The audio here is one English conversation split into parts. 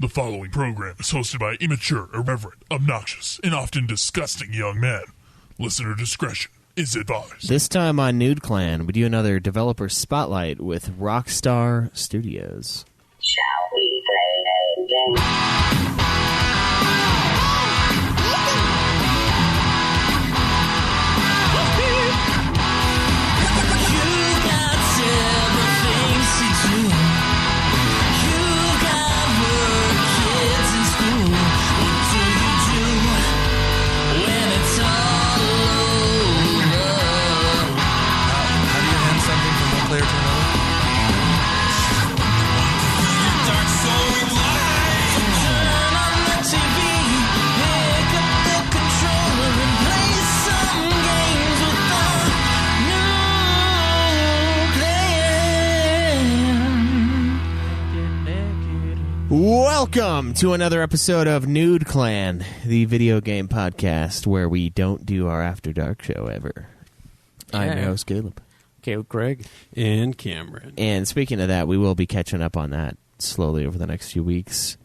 The following program is hosted by immature, irreverent, obnoxious, and often disgusting young men. Listener discretion is advised. This time on Nude Clan, we do another developer spotlight with Rockstar Studios. Shall we play a game? Welcome to another episode of Nude Clan, the video game podcast where we don't do our After Dark show ever. I'm your host, Caleb, Greg, and Cameron. And speaking of that, we will be catching up on that slowly over the next few weeks.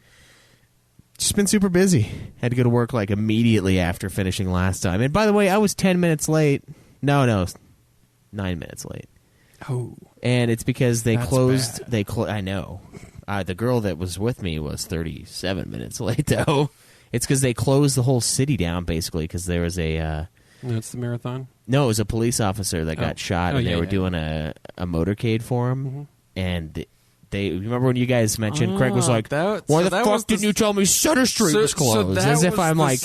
Just been super busy. Had to go to work like immediately after finishing last time. And by the way, I was 10 minutes late. No, 9 minutes late. Oh. And it's because they That's closed. bad. I know. The girl that was with me was 37 minutes late, though. It's because they closed the whole city down, basically, because there was a... That's the marathon? No, it was a police officer that got shot, and they were doing a motorcade for him. Mm-hmm. And they... Remember when you guys mentioned, Craig was like, why the fuck didn't you tell me Sutter Street was closed? As if I'm like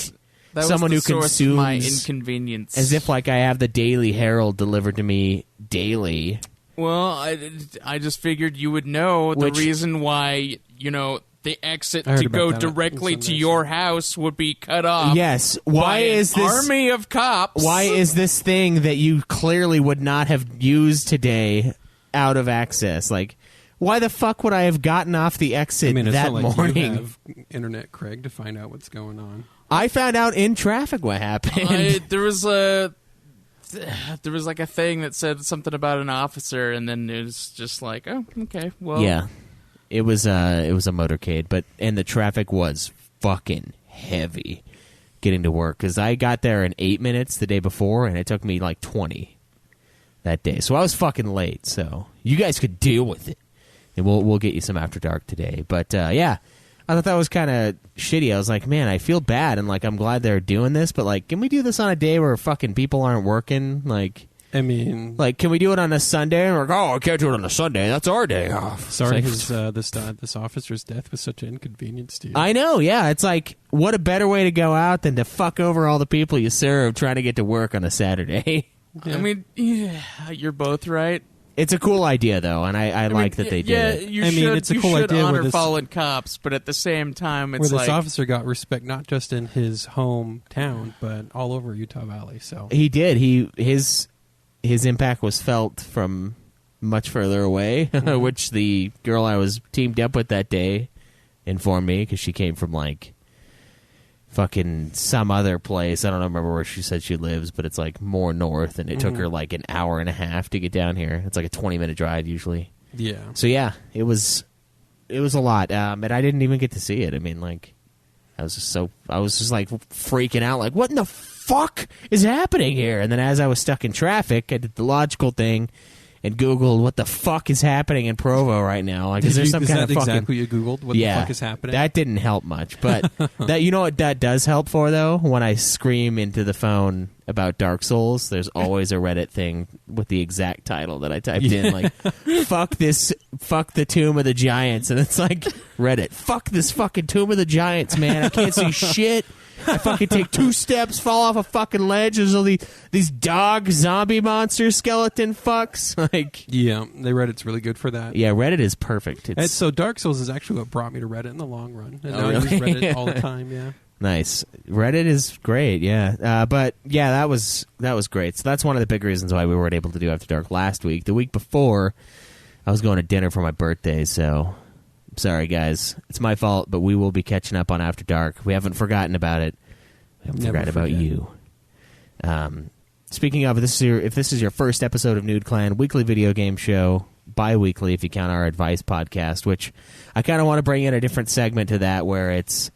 someone who consumes... my inconvenience. As if like I have the Daily Herald delivered to me daily... Well, I just figured you would know the reason why, the exit to go directly to your house would be cut off. Yes. Why is this army of cops? Why is this thing that you clearly would not have used today out of access? Like, why the fuck would I have gotten off the exit that morning? You have internet, Craig, to find out what's going on. I found out in traffic what happened. There was like a thing that said something about an officer, and then it was just like, oh, okay, well, yeah, it was a motorcade, and the traffic was fucking heavy getting to work because I got there in 8 minutes the day before, and it took me like 20 that day, so I was fucking late. So you guys could deal with it, and we'll get you some After Dark today. But yeah. I thought that was kind of shitty. I was like, man, I feel bad, and like I'm glad they're doing this, but like, can we do this on a day where fucking people aren't working? Like, I mean, like, can we do it on a Sunday? And we're like, oh, I can't do it on a Sunday. That's our day off. Sorry, like, this officer's death was such an inconvenience to you. I know, yeah. It's like, what a better way to go out than to fuck over all the people you serve trying to get to work on a Saturday. Yeah. I mean, yeah, you're both right. It's a cool idea, though, and I like that they did it. It's a cool idea. Honor where this, fallen cops, but at the same time, it's where this officer got respect not just in his hometown, but all over Utah Valley. So he did. His impact was felt from much further away, which the girl I was teamed up with that day informed me because she came from like fucking some other place. I don't remember where she said she lives, but it's like more north, and it took her like an hour and a half to get down here. It's like a 20-minute drive usually. Yeah. So yeah, it was a lot, and I didn't even get to see it. I mean, like, I was just like freaking out, like, what in the fuck is happening here? And then as I was stuck in traffic, I did the logical thing and Googled what the fuck is happening in Provo right now. Like, is there some kind of fucking... exactly what you Googled? What the fuck is happening? That didn't help much. But that, you know what that does help for, though? When I scream into the phone about Dark Souls, there's always a Reddit thing with the exact title that I typed in. Like, fuck the Tomb of the Giants. And it's like, Reddit, fuck this fucking Tomb of the Giants, man. I can't see shit. I fucking take 2 steps, fall off a fucking ledge. There's all these dog zombie monster skeleton fucks. Like, yeah, the Reddit's really good for that. Yeah, Reddit is perfect. So Dark Souls is actually what brought me to Reddit in the long run. And now really? I use Reddit all the time. Yeah. Nice. Reddit is great. Yeah. But yeah, that was great. So that's one of the big reasons why we weren't able to do After Dark last week. The week before, I was going to dinner for my birthday, so. Sorry, guys. It's my fault, but we will be catching up on After Dark. We haven't forgotten about it. We haven't forgotten about you. Speaking of, if this is your first episode of Nude Clan, weekly video game show bi-weekly if you count our advice podcast, which I kind of want to bring in a different segment to that where it's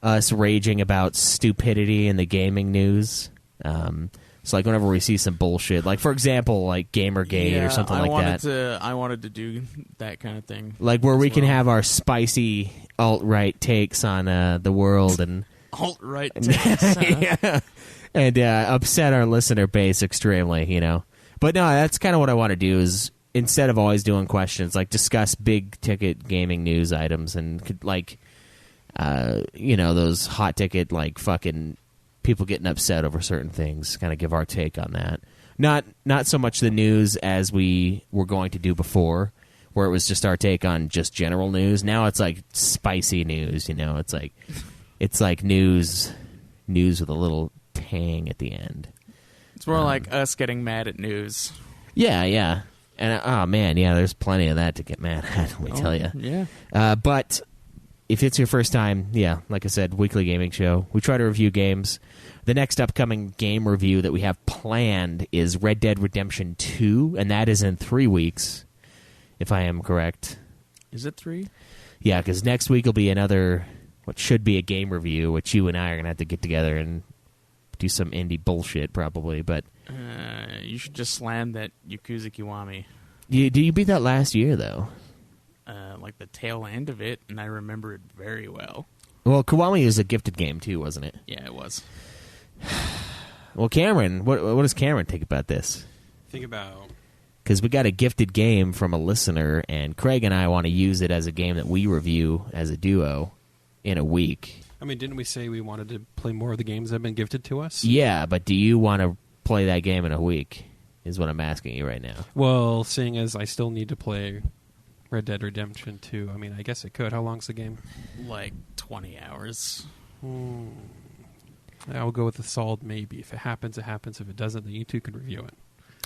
us raging about stupidity in the gaming news. It's like whenever we see some bullshit, like for example, like Gamergate or something like that. I wanted to do that kind of thing, like where we can have our spicy alt-right takes on the world and alt-right takes, yeah. And upset our listener base extremely, you know. But no, that's kind of what I want to do is instead of always doing questions, like discuss big ticket gaming news items and like, those hot ticket like fucking people getting upset over certain things, kind of give our take on that. Not so much the news as we were going to do before, where it was just our take on just general news. Now it's like spicy news, you know. It's like news with a little tang at the end. It's more like us getting mad at news. Yeah. And oh man, yeah, there's plenty of that to get mad at, let me tell you. Yeah. But if it's your first time, yeah, like I said, weekly gaming show. We try to review games. The next upcoming game review that we have planned is Red Dead Redemption 2, and that is in 3 weeks, if I am correct. Is it 3? Yeah, because next week will be another, what should be a game review, which you and I are going to have to get together and do some indie bullshit, probably. But you should just slam that Yakuza Kiwami. Did you beat that last year, though? Like the tail end of it, and I remember it very well. Well, Kiwami is a gifted game, too, wasn't it? Yeah, it was. Well, Cameron, what does Cameron think about this? Think about... Because we got a gifted game from a listener, and Craig and I want to use it as a game that we review as a duo in a week. I mean, didn't we say we wanted to play more of the games that have been gifted to us? Yeah, but do you want to play that game in a week, is what I'm asking you right now. Well, seeing as I still need to play Red Dead Redemption 2, I mean, I guess it could. How long's the game? Like 20 hours. I'll go with a solid maybe. If it happens, it happens. If it doesn't, then you two can review it.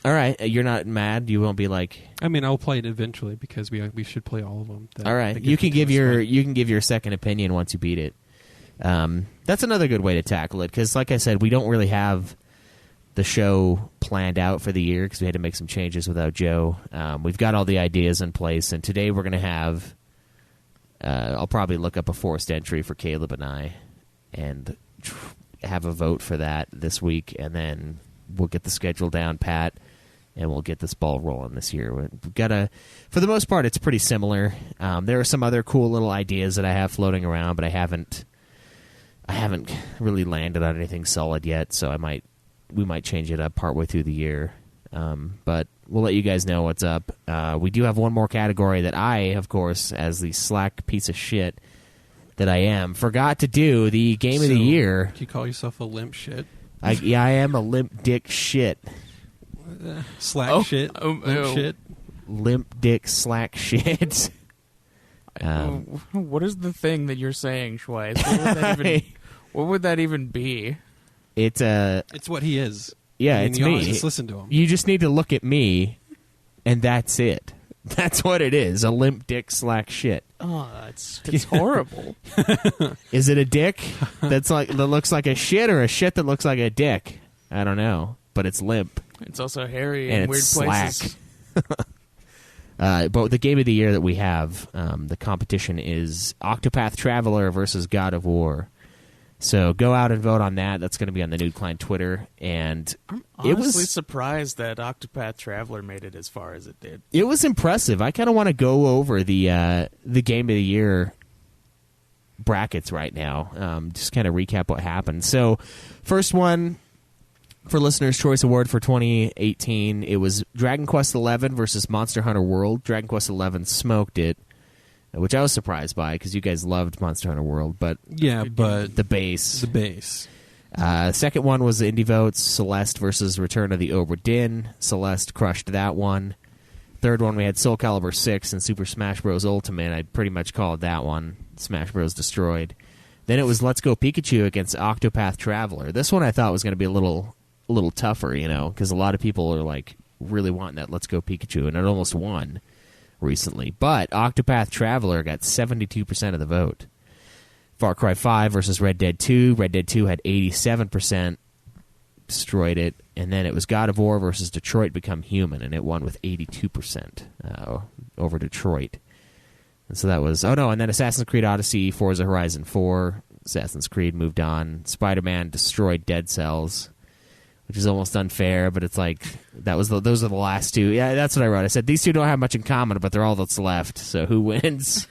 All right. You're not mad? You won't be like... I mean, I'll play it eventually because we should play all of them. All right. You can give your second opinion once you beat it. That's another good way to tackle it because, like I said, we don't really have the show planned out for the year because we had to make some changes without Joe. We've got all the ideas in place, and today we're going to have... I'll probably look up a forced entry for Caleb and I and have a vote for that this week, and then we'll get the schedule down pat, and we'll get this ball rolling this year. We've got for the most part, it's pretty similar. There are some other cool little ideas that I have floating around, but I haven't really landed on anything solid yet, so we might change it up partway through the year. But we'll let you guys know what's up. We do have one more category that I, of course, as the slack piece of shit that I am, forgot to do the game of the year. Do you call yourself a limp shit? I am a limp dick shit. Slack shit? Limp shit? Limp dick slack shit. What is the thing that you're saying, Schweiss? What would that even be? It's what he is. Yeah, I mean, it's you me. Just listen to him. You just need to look at me, and that's it. That's what it is. A limp dick slack shit. Oh, it's horrible. Is it a dick that looks like a shit, or a shit that looks like a dick? I don't know, but it's limp. It's also hairy and in weird places. But the game of the year that we have, the competition is Octopath Traveler versus God of War. So go out and vote on that. That's going to be on the Nude Klein Twitter. And I'm honestly surprised that Octopath Traveler made it as far as it did. It was impressive. I kind of want to go over the game of the year brackets right now. Just kind of recap what happened. So first one for Listener's Choice Award for 2018, it was Dragon Quest XI versus Monster Hunter World. Dragon Quest XI smoked it, which I was surprised by because you guys loved Monster Hunter World, but the base. Second one was the indie votes, Celeste versus Return of the Obra Dinn. Celeste crushed that one. Third one we had Soul Calibur 6 and Super Smash Bros. Ultimate. I'd pretty much called that one. Smash Bros. Destroyed. Then it was Let's Go Pikachu against Octopath Traveler. This one I thought was going to be a little tougher, because a lot of people are like really wanting that Let's Go Pikachu, and it almost won recently. But Octopath Traveler got 72% of the vote. Far Cry 5 versus Red Dead 2. Red Dead 2 had 87% destroyed it, and then it was God of War versus Detroit Become Human, and it won with 82% over Detroit. And so that was... Oh, no, and then Assassin's Creed Odyssey, Forza Horizon 4, Assassin's Creed moved on. Spider-Man destroyed Dead Cells, which is almost unfair, but it's like... those are the last two. Yeah, that's what I wrote. I said, these two don't have much in common, but they're all that's left, so who wins?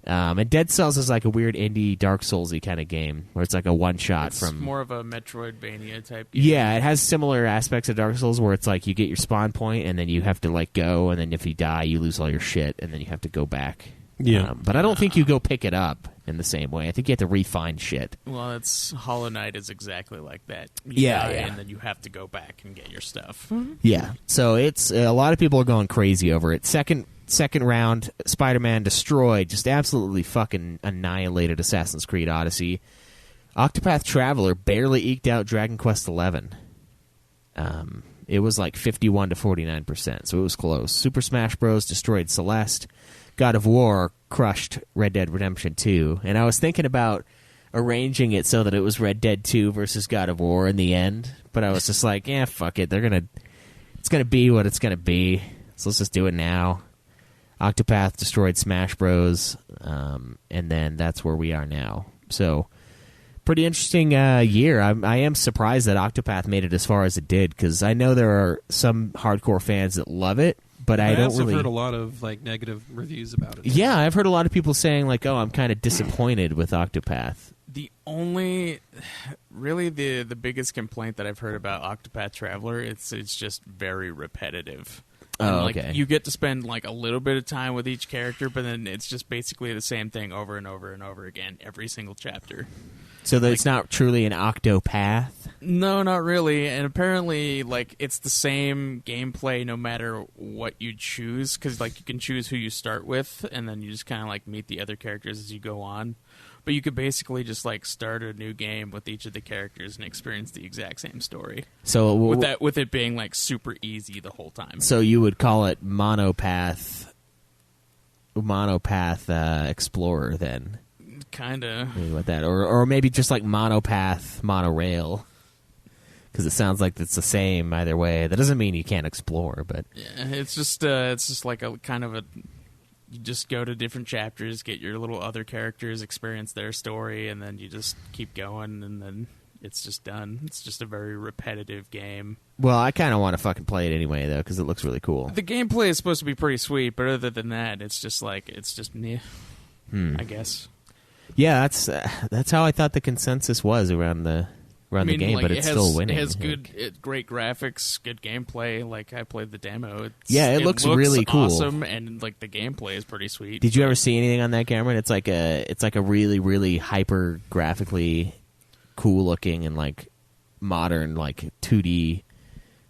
And Dead Cells is like a weird indie Dark Souls-y kind of game, where it's like a one-shot it's from... more of a Metroidvania type game. Yeah, it has similar aspects of Dark Souls, where it's like you get your spawn point, and then you have to like go, and then if you die, you lose all your shit, and then you have to go back. Yeah. But I don't think you go pick it up in the same way. I think you have to refine shit. Well, it's Hollow Knight is exactly like that. Yeah. And then you have to go back and get your stuff. Yeah, so it's a lot of people are going crazy over it. Second round, Spider-Man destroyed, just absolutely fucking annihilated Assassin's Creed Odyssey. Octopath Traveler barely eked out Dragon Quest XI. It was like 51 to 49%, so it was close. Super Smash Bros. Destroyed Celeste. God of War crushed Red Dead Redemption 2. And I was thinking about arranging it so that it was Red Dead 2 versus God of War in the end, but I was just like, yeah, fuck it. It's gonna be what it's gonna be, so let's just do it now. Octopath destroyed Smash Bros, and then that's where we are now. So, pretty interesting year. I am surprised that Octopath made it as far as it did, because I know there are some hardcore fans that love it, but I don't really... I've heard a lot of like negative reviews about it. Yeah, I've heard a lot of people saying like, "Oh, I'm kind of disappointed with Octopath." The biggest complaint that I've heard about Octopath Traveler, it's just very repetitive. Oh, and, okay. You get to spend like a little bit of time with each character, but then it's just basically the same thing over and over and over again every single chapter. So that it's not truly an Octopath? No, not really. And apparently, like, it's the same gameplay no matter what you choose, because like you can choose who you start with, and then you just kind of like meet the other characters as you go on. But you could basically just like start a new game with each of the characters and experience the exact same story. So with it being like super easy the whole time. So you would call it monopath Explorer then? Kinda. Maybe with that, or maybe just like monopath monorail, because it sounds like it's the same either way. That doesn't mean you can't explore, but yeah, it's just like a kind of a. You just go to different chapters, get your little other characters, experience their story, and then you just keep going, and then it's just done. It's just a very repetitive game. Well, I kind of want to fucking play it anyway, though, because it looks really cool. The gameplay is supposed to be pretty sweet, but other than that, it's just meh, I guess. Yeah, that's how I thought the consensus was around the game, like, but it's still winning. It has great graphics, good gameplay. Like, I played the demo. It looks really cool, awesome, and like the gameplay is pretty sweet. Did you ever see anything on that, Cameron? It's like a really, really hyper graphically cool looking and like modern like 2D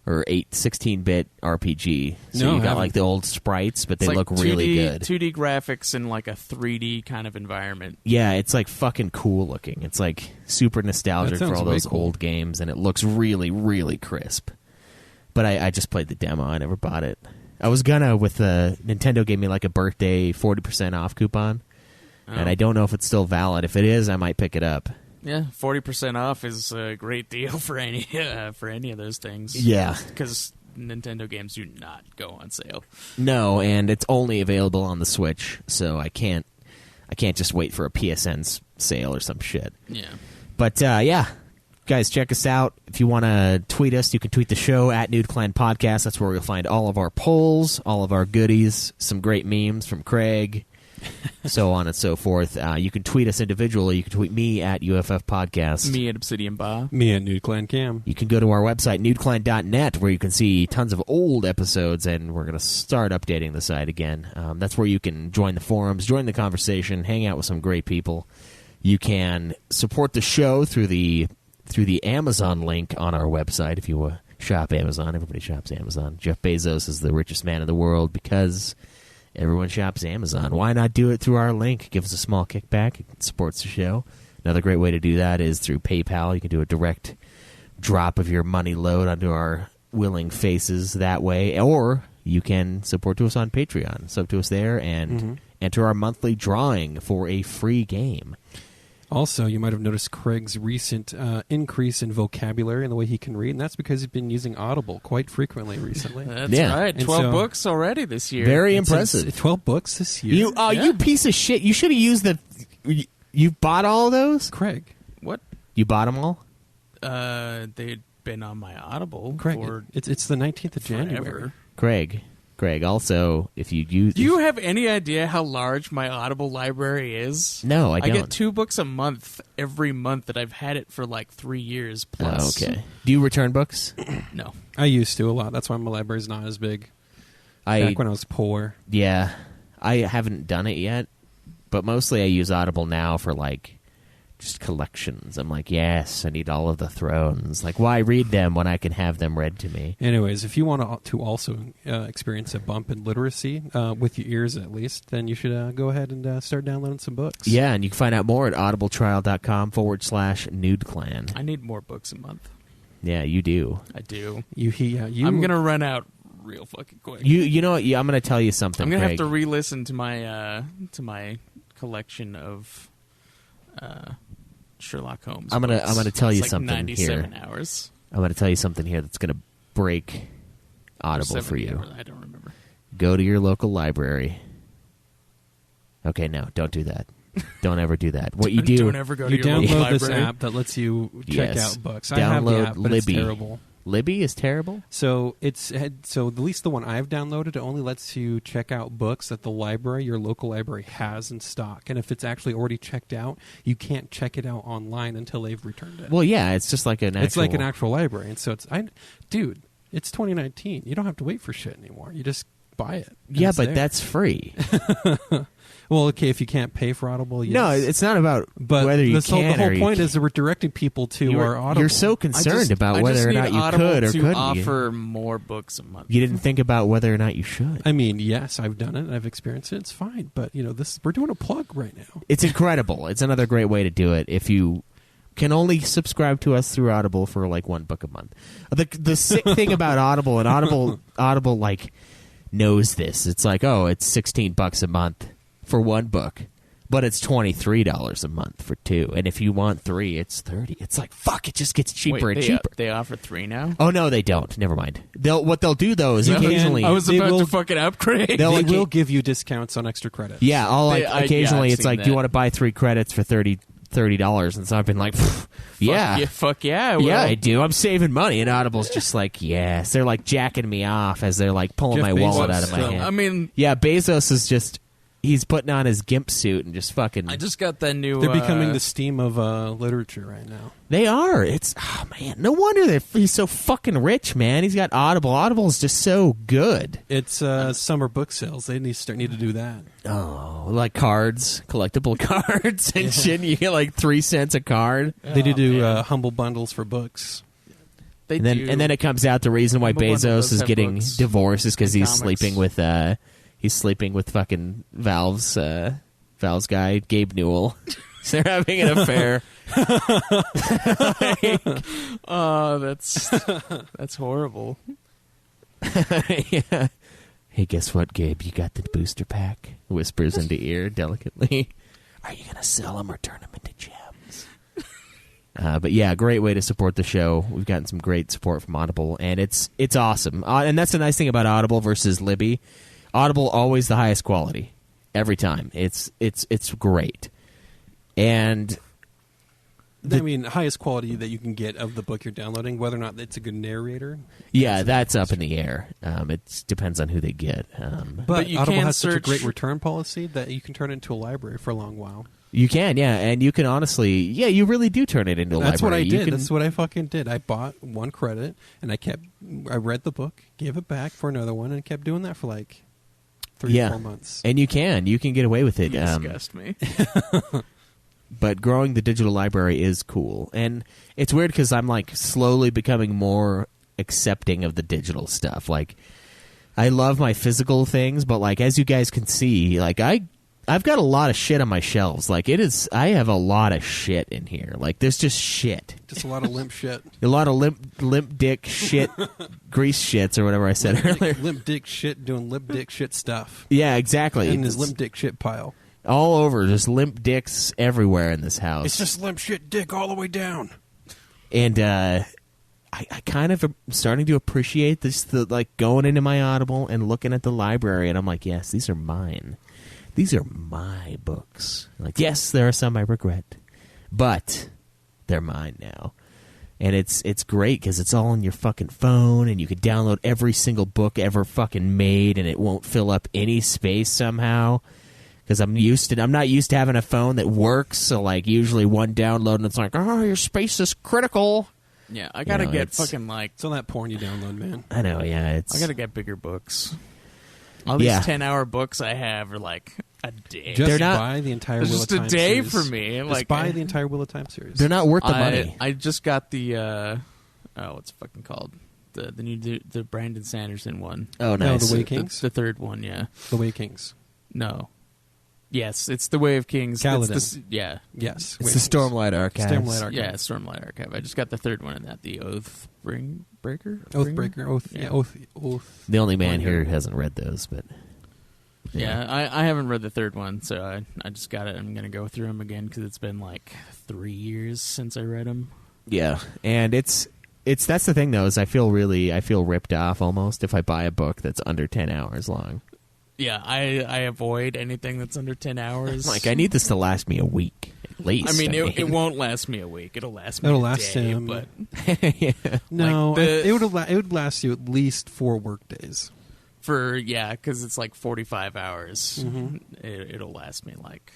or 16-bit RPG. So you got like the old sprites, but they look really good. 2D graphics in like a 3D kind of environment. Yeah, it's like fucking cool looking. It's like super nostalgic for all those old games, and it looks really, really crisp. But I just played the demo. I never bought it. I was gonna with Nintendo gave me like a birthday 40% off coupon, and I don't know if it's still valid. If it is, I might pick it up. Yeah, 40% off is a great deal for any of those things. Yeah, because Nintendo games do not go on sale. No, and it's only available on the Switch, so I can't just wait for a PSN sale or some shit. Yeah, but yeah, guys, check us out. If you want to tweet us, you can tweet the show at Nude Clan Podcast. That's where you'll find all of our polls, all of our goodies, some great memes from Craig. So on and so forth. You can tweet us individually. You can tweet me at UFF Podcast. Me at Obsidian Ba. Me at Nude Clan Cam. You can go to our website, nudeclan.net, where you can see tons of old episodes, and we're going to start updating the site again. That's where you can join the forums, join the conversation, hang out with some great people. You can support the show through the Amazon link on our website if you shop Amazon. Everybody shops Amazon. Jeff Bezos is the richest man in the world because... everyone shops Amazon. Why not do it through our link? Give us a small kickback. It supports the show. Another great way to do that is through PayPal. You can do a direct drop of your money load onto our willing faces that way. Or you can support to us on Patreon. Sub to us there and enter our monthly drawing for a free game. Also, you might have noticed Craig's recent increase in vocabulary and the way he can read, and that's because he's been using Audible quite frequently recently. That's Yeah. right. And 12 so- books already this year. Very It's impressive. 12 books this year. You piece of shit. You should have used the. You bought all of those? Craig. What? You bought them all? They'd been on my Audible Craig, for it's the 19th of January. forever. Greg, also, if you use... Do you have any idea how large my Audible library is? No, I don't. get 2 books a month every month that I've had it for like 3 years plus. Oh, okay. Do you return books? No. I used to a lot. That's why my library's not as big. I Back when I was poor. Yeah. I haven't done it yet, but mostly I use Audible now for, like, just collections. I'm like, yes, I need all of the Thrones. Like, why read them when I can have them read to me? Anyways, if you want to also experience a bump in literacy, with your ears at least, then you should go ahead and start downloading some books. Yeah, and you can find out more at audibletrial.com/NudeClan. I need more books a month. Yeah, you do. I do. You I'm going to run out real fucking quick. You know what? Yeah, I'm going to tell you something, I'm going to have Craig. to re-listen to my collection of Sherlock Holmes. I'm gonna tell you It's like something 97 here. hours. I'm going to tell you something here that's going to break Audible Or for 70 you. hours, I don't remember. Go to your local library. Okay, no, don't do that. Don't ever do that. What you do... Don't ever go to You your local download this library. app that lets you check Yes. out books. I have the Download app, but it's Libby. terrible. Libby is terrible? So at least the one I've downloaded, it only lets you check out books that the library, your local library, has in stock. And if it's actually already checked out, you can't check it out online until they've returned it. Well, yeah, it's just like an actual... It's like an actual library, and so dude, it's 2019. You don't have to wait for shit anymore. You just buy it. and Yeah, it's but there. that's free. well, okay. If you can't pay for Audible, yes. No, it's not about But whether you the can whole or you point can't. is that we're directing people to our Audible. You're so concerned about whether or not you could or to couldn't. offer more books a month. You didn't think about whether or not you should. I mean, yes, I've done it. I've experienced it. It's fine. But we're doing a plug right now. It's incredible. It's another great way to do it if you can only subscribe to us through Audible for like one book a month. The sick thing about Audible, and Audible like knows this. It's like, oh, it's $16 a month for one book, but it's $23 a month for 2. And if you want 3, it's $30. It's like, fuck, it just gets cheaper Wait, and cheaper. They offer 3 now? Oh no, they don't. Never mind. What they'll do though is You can- occasionally I was They about will- to fucking upgrade. They'll They occa- will give you discounts on extra credits. Yeah, occasionally I've it's seen like, do you that. want to buy 3 credits for $30? And so I've been like, yeah. Fuck yeah, I will. Yeah, I do. I'm saving money. And Audible's just like, yes. They're like jacking me off as they're like pulling Jeff my wallet Bezos out of my still. hand. I mean, Yeah, Bezos is just, he's putting on his gimp suit and just fucking. I just got that new... They're becoming the Steam of literature right now. They are. It's, oh man, no wonder he's so fucking rich, man. He's got Audible. Audible's just so good. It's summer book sales. They need to do that. Oh, like cards, collectible cards and shit. You get like 3 cents a card. They do humble bundles for books. They And then, do. and then it comes out the reason why Humble Bundle Bezos does is have getting books divorced is because and he's comics. sleeping with fucking Valve's guy, Gabe Newell. So they're having an affair. Oh, that's horrible. Yeah. Hey, guess what, Gabe? You got the booster pack? Whispers into ear delicately. Are you gonna sell them or turn them into gems? But yeah, great way to support the show. We've gotten some great support from Audible, and it's awesome. And that's the nice thing about Audible versus Libby. Audible always the highest quality every time. It's great, and I mean, highest quality that you can get of the book you're downloading, whether or not it's a good narrator. yeah, that's up in the air. It depends on who they get. But you Audible can has such a search- great return policy that you can turn it into a library for a long while. You can, yeah, and you can honestly, yeah, you really do turn it into a That's what I library. You did. can- That's what I fucking did. I bought 1 credit, and I read the book, gave it back for another one, and kept doing that for like 3 Yeah. or 4 months. And you can get away with it. You disgust me. But growing the digital library is cool, and it's weird because I'm like slowly becoming more accepting of the digital stuff. Like, I love my physical things, but like as you guys can see, like I've got a lot of shit on my shelves. Like I have a lot of shit in here. Like there's just shit, Just a lot of limp shit. a lot of limp dick shit, grease shits or whatever I said earlier. Limp dick shit doing limp dick shit stuff. Yeah, exactly. In his limp dick shit pile. all over, just limp dicks everywhere in this house. It's just limp shit dick all the way down. And I kind of am starting to appreciate this, like going into my Audible and looking at the library, and I'm like, yes, these are mine. These are my books. Like, yes, there are some I regret, but they're mine now. And it's great because it's all on your fucking phone, and you can download every single book ever fucking made, and it won't fill up any space somehow. Because I'm not used to having a phone that works. So like usually one download, and it's like, oh, your space is critical. Yeah, I gotta get fucking like. It's all that porn you download, man. I know, yeah. I gotta get bigger books. All these 10-hour books I have are like a day. Just buy the entire Wheel of just a Time day series. for me. Just Like buy the entire Wheel of Time series. They're not worth the money. I just got the what's it fucking called? The new the Brandon Sanderson one. Oh, nice. No, the Way Kings. The third one, yeah. The Way Kings. No. Yes, it's the Way of Kings. Kaladin. Yeah. Yes. It's the Stormlight Archive. Stormlight Archive. Yeah, Stormlight Archive. I just got the third one in that. The Oathbreaker? Oath. The only man here who hasn't read those, but yeah, I haven't read the third one, so I just got it. I'm gonna go through them again because it's been like 3 years since I read them. yeah, and it's that's the thing though, is I feel ripped off almost if I buy a book that's under 10 hours long. Yeah, I avoid anything that's under 10 hours. Like, I need this to last me a week at least. I mean, it won't last me a week. It'll last me It'll a last day, him. but yeah. No, Like it would last you at least 4 work days. because it's like 45 hours. Mm-hmm. It'll last me like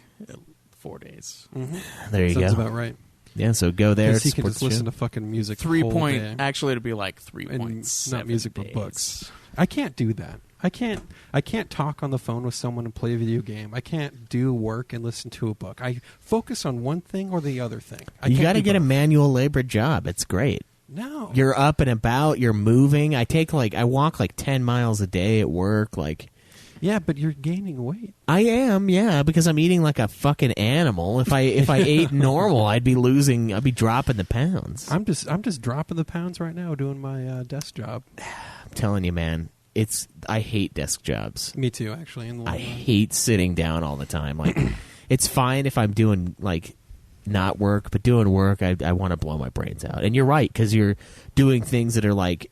4 days. Mm-hmm. There you Sounds go. about right. Yeah, so go there. Because he can support just the listen show. to fucking music. 3 the whole point. day. Actually, it'd be like 3 And points. not music but books. I can't do that. I can't talk on the phone with someone and play a video game. I can't do work and listen to a book. I focus on one thing or the other thing. You got to get a both. manual labor job. It's great. No. You're up and about. You're moving. I walk like 10 miles a day at work. Like, Yeah, but you're gaining weight. I am, yeah, because I'm eating like a fucking animal. If I ate normal, I'd be dropping the pounds. I'm just dropping the pounds right now doing my desk job. I'm telling you, man. I hate desk jobs. Me too, actually. In the long I run. hate sitting down all the time. Like, it's fine if I'm doing like not work, but doing work, I want to blow my brains out. And you're right, because you're doing things that are like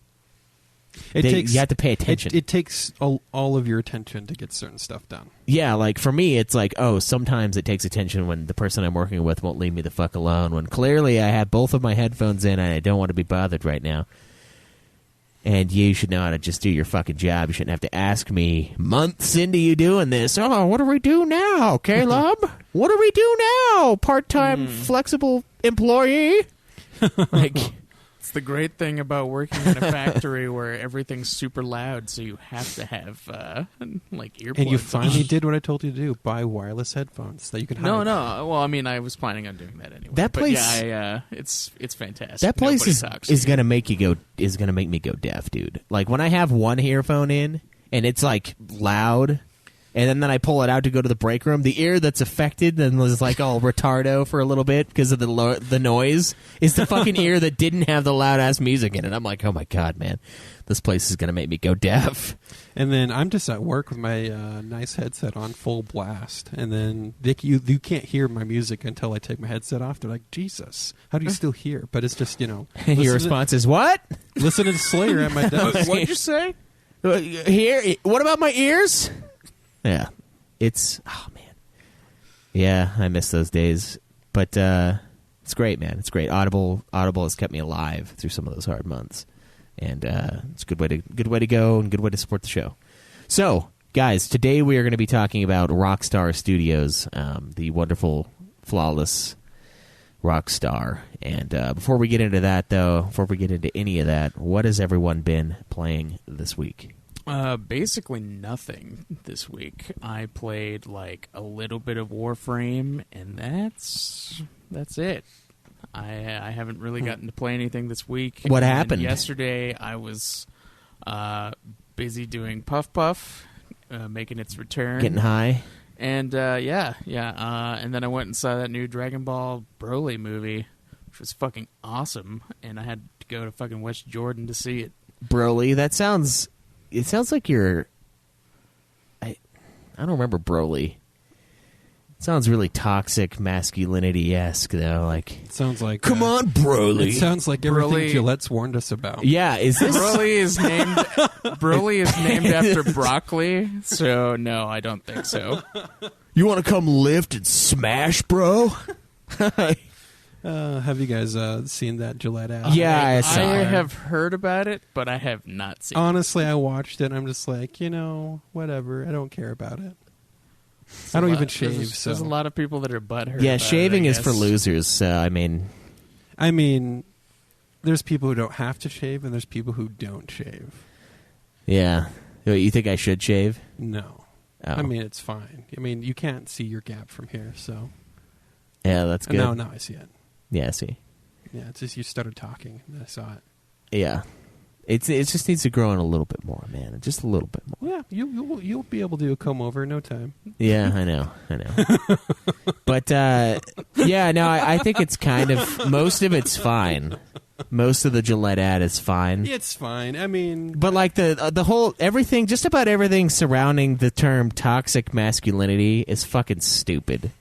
you have to pay attention. It takes all of your attention to get certain stuff done. Yeah, like for me, it's like, sometimes it takes attention when the person I'm working with won't leave me the fuck alone. When clearly I have both of my headphones in and I don't want to be bothered right now. And you should know how to just do your fucking job. You shouldn't have to ask me months into you doing this. Oh, what do we do now, Caleb? What do we do now, part-time flexible employee? Like, It's the great thing about working in a factory where everything's super loud, so you have to have like earplugs. And you finally did what I told you to do: buy wireless headphones that you can. No. hide. Well, I mean, I was planning on doing that anyway. That place- but yeah, it's fantastic. that place Nobody talks is to gonna make me go deaf, dude. Like when I have one earphone in and it's like loud, and then I pull it out to go to the break room, the ear that's affected and was like all retardo for a little bit because of the noise is the fucking ear that didn't have the loud ass music in it. I'm like, oh my god, man, this place is gonna make me go deaf. And then I'm just at work with my nice headset on full blast, and then you can't hear my music until I take my headset off. They're like, Jesus, how do you still hear? But it's just Your response is what? listening to Slayer at my desk. What'd you say? Here, what about my ears? Yeah, oh man, yeah, I miss those days. But it's great, man. It's great. Audible has kept me alive through some of those hard months, and it's a good way to go and good way to support the show. So, guys, today we are going to be talking about Rockstar Studios, the wonderful, flawless Rockstar. And before we get into that, though, before we get into any of that, what has everyone been playing this week? Basically nothing this week. I played like a little bit of Warframe, and that's it. I haven't really gotten to play anything this week. What And happened? yesterday? I was busy doing Puff Puff, making its return, Getting high? and and then I went and saw that new Dragon Ball Broly movie, which was fucking awesome, and I had to go to fucking West Jordan to see it. Broly? It sounds like you're... I don't remember Broly. Sounds really toxic masculinity-esque, though. Like, It sounds like come on, Broly. It sounds like everything Broly. Gillette's warned us about. Yeah, is this... Broly is named after broccoli, so no, I don't think so. You want to come lift and smash, bro? Have you guys seen that Gillette ad? Yeah, I saw I it. have heard about it, but I have not seen Honestly, I watched it and I'm just like, whatever. I don't care about it. it. I don't A even lot- shave, There's so... a lot of people that are butthurt. Yeah, about shaving it, I is for guess. losers, so, I mean... I mean, there's people who don't have to shave and there's people who don't shave. Yeah. You think I should shave? No. Oh. I mean, it's fine. I mean, you can't see your gap from here, so... Yeah, that's good. Now I see it. Yeah, I see. Yeah, it's just you started talking and I saw it. Yeah. It just needs to grow in a little bit more, man. Just a little bit more. Yeah, you'll be able to come over in no time. Yeah, I know. But, yeah, no, I think it's kind of... Most of it's fine. Most of the Gillette ad is fine. It's fine. I mean... But, like, the whole... Everything, just about everything surrounding the term toxic masculinity is fucking stupid.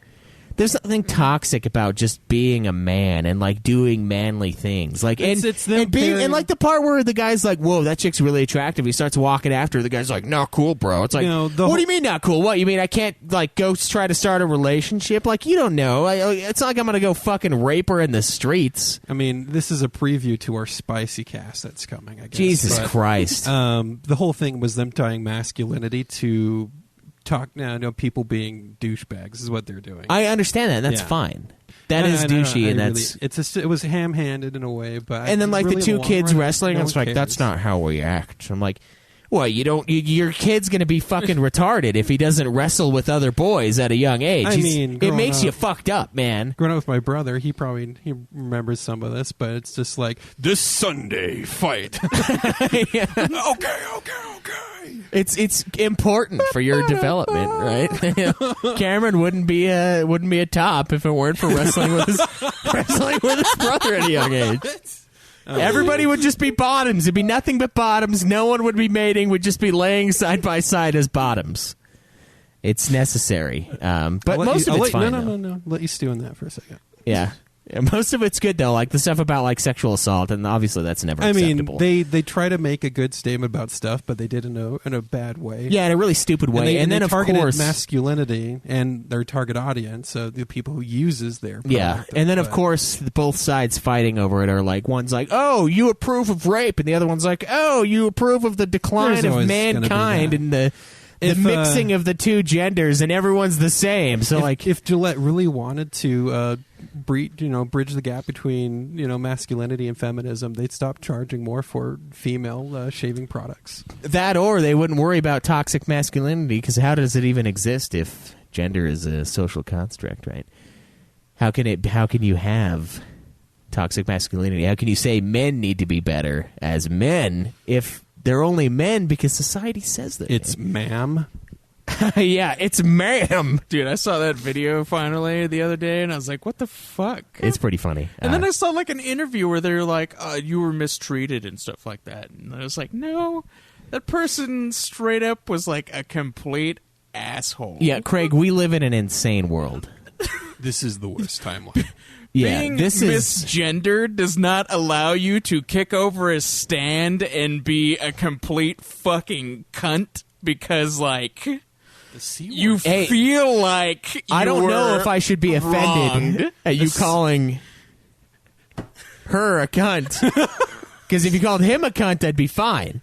There's nothing toxic about just being a man and like doing manly things. Like It's them and being pairing- and like the part where the guy's like, "Whoa, that chick's really attractive." He starts walking after her. The guy's like, "Not cool, bro." It's like, what do you mean not cool? What you mean I can't like go try to start a relationship? Like you don't know. It's not like I'm gonna go fucking rape her in the streets. I mean, this is a preview to our spicy cast that's coming, I guess. Jesus But, Christ. the whole thing was them tying masculinity to people being douchebags is what they're doing. I understand that. And that's Yeah. fine. That is I know, douchey, I and really- that's. it's just, it was ham-handed in a way, but And then like really the in two long kids run, wrestling, no it's one like that's cares. not how we act. I'm like, what? Your kid's gonna be fucking retarded if he doesn't wrestle with other boys at a young age. I mean, it growing makes you up- fucked up, man. Growing up with my brother, he remembers some of this, but it's just like this Sunday fight. Yeah. okay. It's important for your development, right? Cameron wouldn't be a top if it weren't for wrestling with his brother at a young age. Everybody would just be bottoms. It'd be nothing but bottoms. No one would be mating. Would just be laying side by side as bottoms. It's necessary, but most of it's fine. No. Let you stew in that for a second. Yeah. Most of it's good though, like the stuff about like sexual assault, and obviously that's never acceptable. They try to make a good statement about stuff, but they did in a bad way. Yeah, in a really stupid way. And then they of targeted course masculinity and their target audience, the people who uses their product. yeah, and then of But- course both sides fighting over it are like, one's like, "Oh, you approve of rape," and the other one's like, "Oh, you approve of the decline There's of always gonna be mankind that. and the If, mixing of the two genders, and everyone's the same." So if Gillette really wanted to bridge the gap between masculinity and feminism, they'd stop charging more for female shaving products. that, or they wouldn't worry about toxic masculinity, because how does it even exist if gender is a social construct, right? How can you have toxic masculinity? How can you say men need to be better as men if they're only men because society says that? It's ma'am. Yeah, it's ma'am. Dude, I saw that video finally the other day, and I was like, what the fuck? It's pretty funny. And then I saw like an interview where they're like, you were mistreated and stuff like that. And I was like, no, that person straight up was like a complete asshole. yeah, Craig, we live in an insane world. This is the worst timeline. Yeah, Being this is misgendered does not allow you to kick over a stand and be a complete fucking cunt because, like, you Hey, feel like you I don't know were if I should be offended wronged. at you calling her a cunt. Because if you called him a cunt, I'd be fine.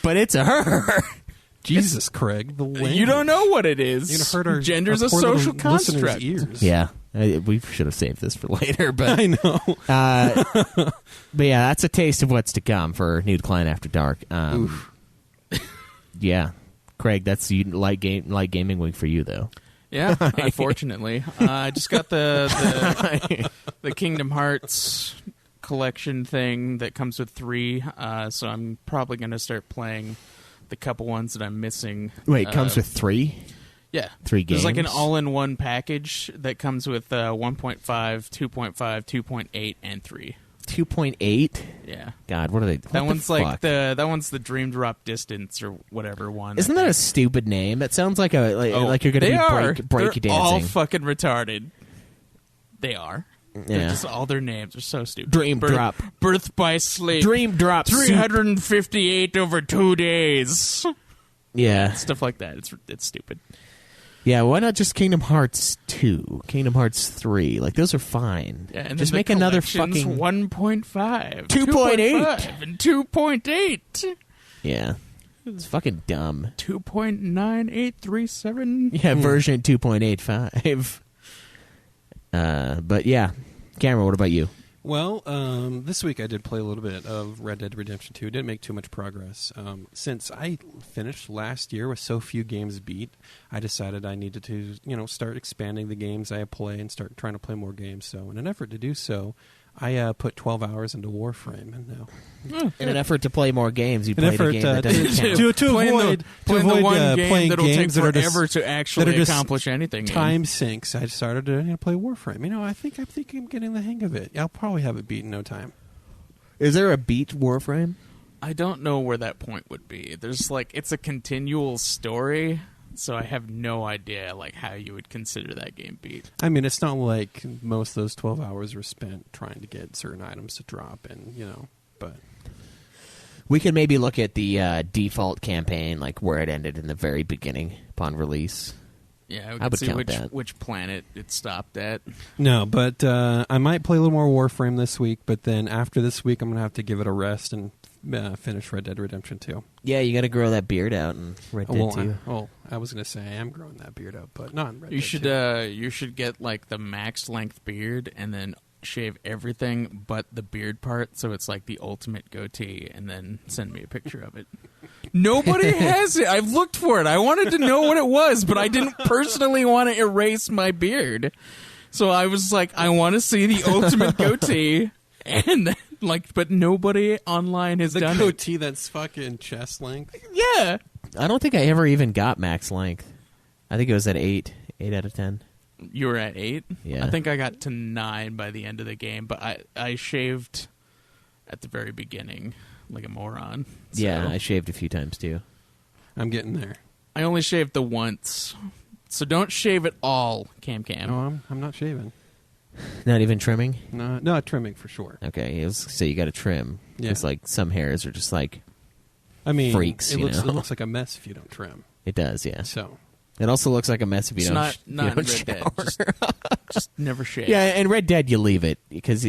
But it's a her. Jesus, Craig, the language. You don't know what it is. You're gonna hurt our Gender's our a poor little social listeners' construct. Ears. Yeah, we should have saved this for later. But I know. but yeah, that's a taste of what's to come for New Decline After Dark. Yeah, Craig, that's light gaming week for you though. Yeah, unfortunately, I just got the Kingdom Hearts collection thing that comes with 3. So I'm probably going to start playing the couple ones that I'm missing. Wait, it comes with 3? Yeah. 3 games? There's like an all-in-one package that comes with 1.5, 2.5, 2.8, and 3. 2.8? Yeah. God, what are they? That one's like the fuck? that one's the Dream Drop Distance or whatever one. Isn't that a stupid name? That sounds like like you're they going to be break They're dancing. all fucking retarded. They are. Yeah. Just all their names are so stupid. Dream Drop. Birth by Sleep. Dream Drop. 358 over 2 days. Yeah. Stuff like that. It's stupid. Yeah, why not just Kingdom Hearts 2, Kingdom Hearts 3? Like, those are fine. Yeah, and just then make the another collection's fucking 1.5, 2.8, and 2.8. Yeah, it's fucking dumb. 2.9837. Yeah, version 2.85. But yeah, Cameron, what about you? Well, this week I did play a little bit of Red Dead Redemption 2. Didn't make too much progress. Since I finished last year with so few games beat, I decided I needed to, start expanding the games I play and start trying to play more games. So in an effort to do so, I put 12 hours into Warframe, and now in an effort to play more games, you played a game that doesn't count. to avoid the one game playing that'll games take that are forever just, to actually accomplish anything. Time sinks. I started to play Warframe. I think I'm getting the hang of it. I'll probably have it beat in no time. Is there a beat Warframe? I don't know where that point would be. There's it's a continual story. So I have no idea how you would consider that game beat. I mean, it's not like most of those 12 hours were spent trying to get certain items to drop, and but we could maybe look at the default campaign, like where it ended in the very beginning upon release. Yeah, I would see count which planet it stopped at. No, but I might play a little more Warframe this week, but then after this week, I'm going to have to give it a rest and finish Red Dead Redemption 2. Yeah, you got to grow that beard out in Red Dead 2. I was going to say I am growing that beard out, but not in Red You Dead should 2. You should get the max length beard and then shave everything but the beard part, so it's like the ultimate goatee, and then send me a picture of it. Nobody has it. I've looked for it. I wanted to know what it was, but I didn't personally want to erase my beard. So I was like, I want to see the ultimate goatee, and then, but nobody online has done the it. goatee that's fucking chest length. Yeah. I don't think I ever even got max length. I think it was at 8 out of 10. You were at 8? Yeah. I think I got to 9 by the end of the game, but I shaved at the very beginning like a moron. So Yeah, I shaved a few times too. I'm getting there. I only shaved the once. So don't shave it all, Cam. No, I'm not shaving. Not even trimming? No, not trimming for sure. Okay, so you got to trim. Yeah. It's some hairs are just I mean, freaks, it you looks, know? It looks like a mess if you don't trim. It does, yeah. So It also looks like a mess if you It's don't not you don't in Red Dead. shower. Just never shave. Yeah, in Red Dead you leave it because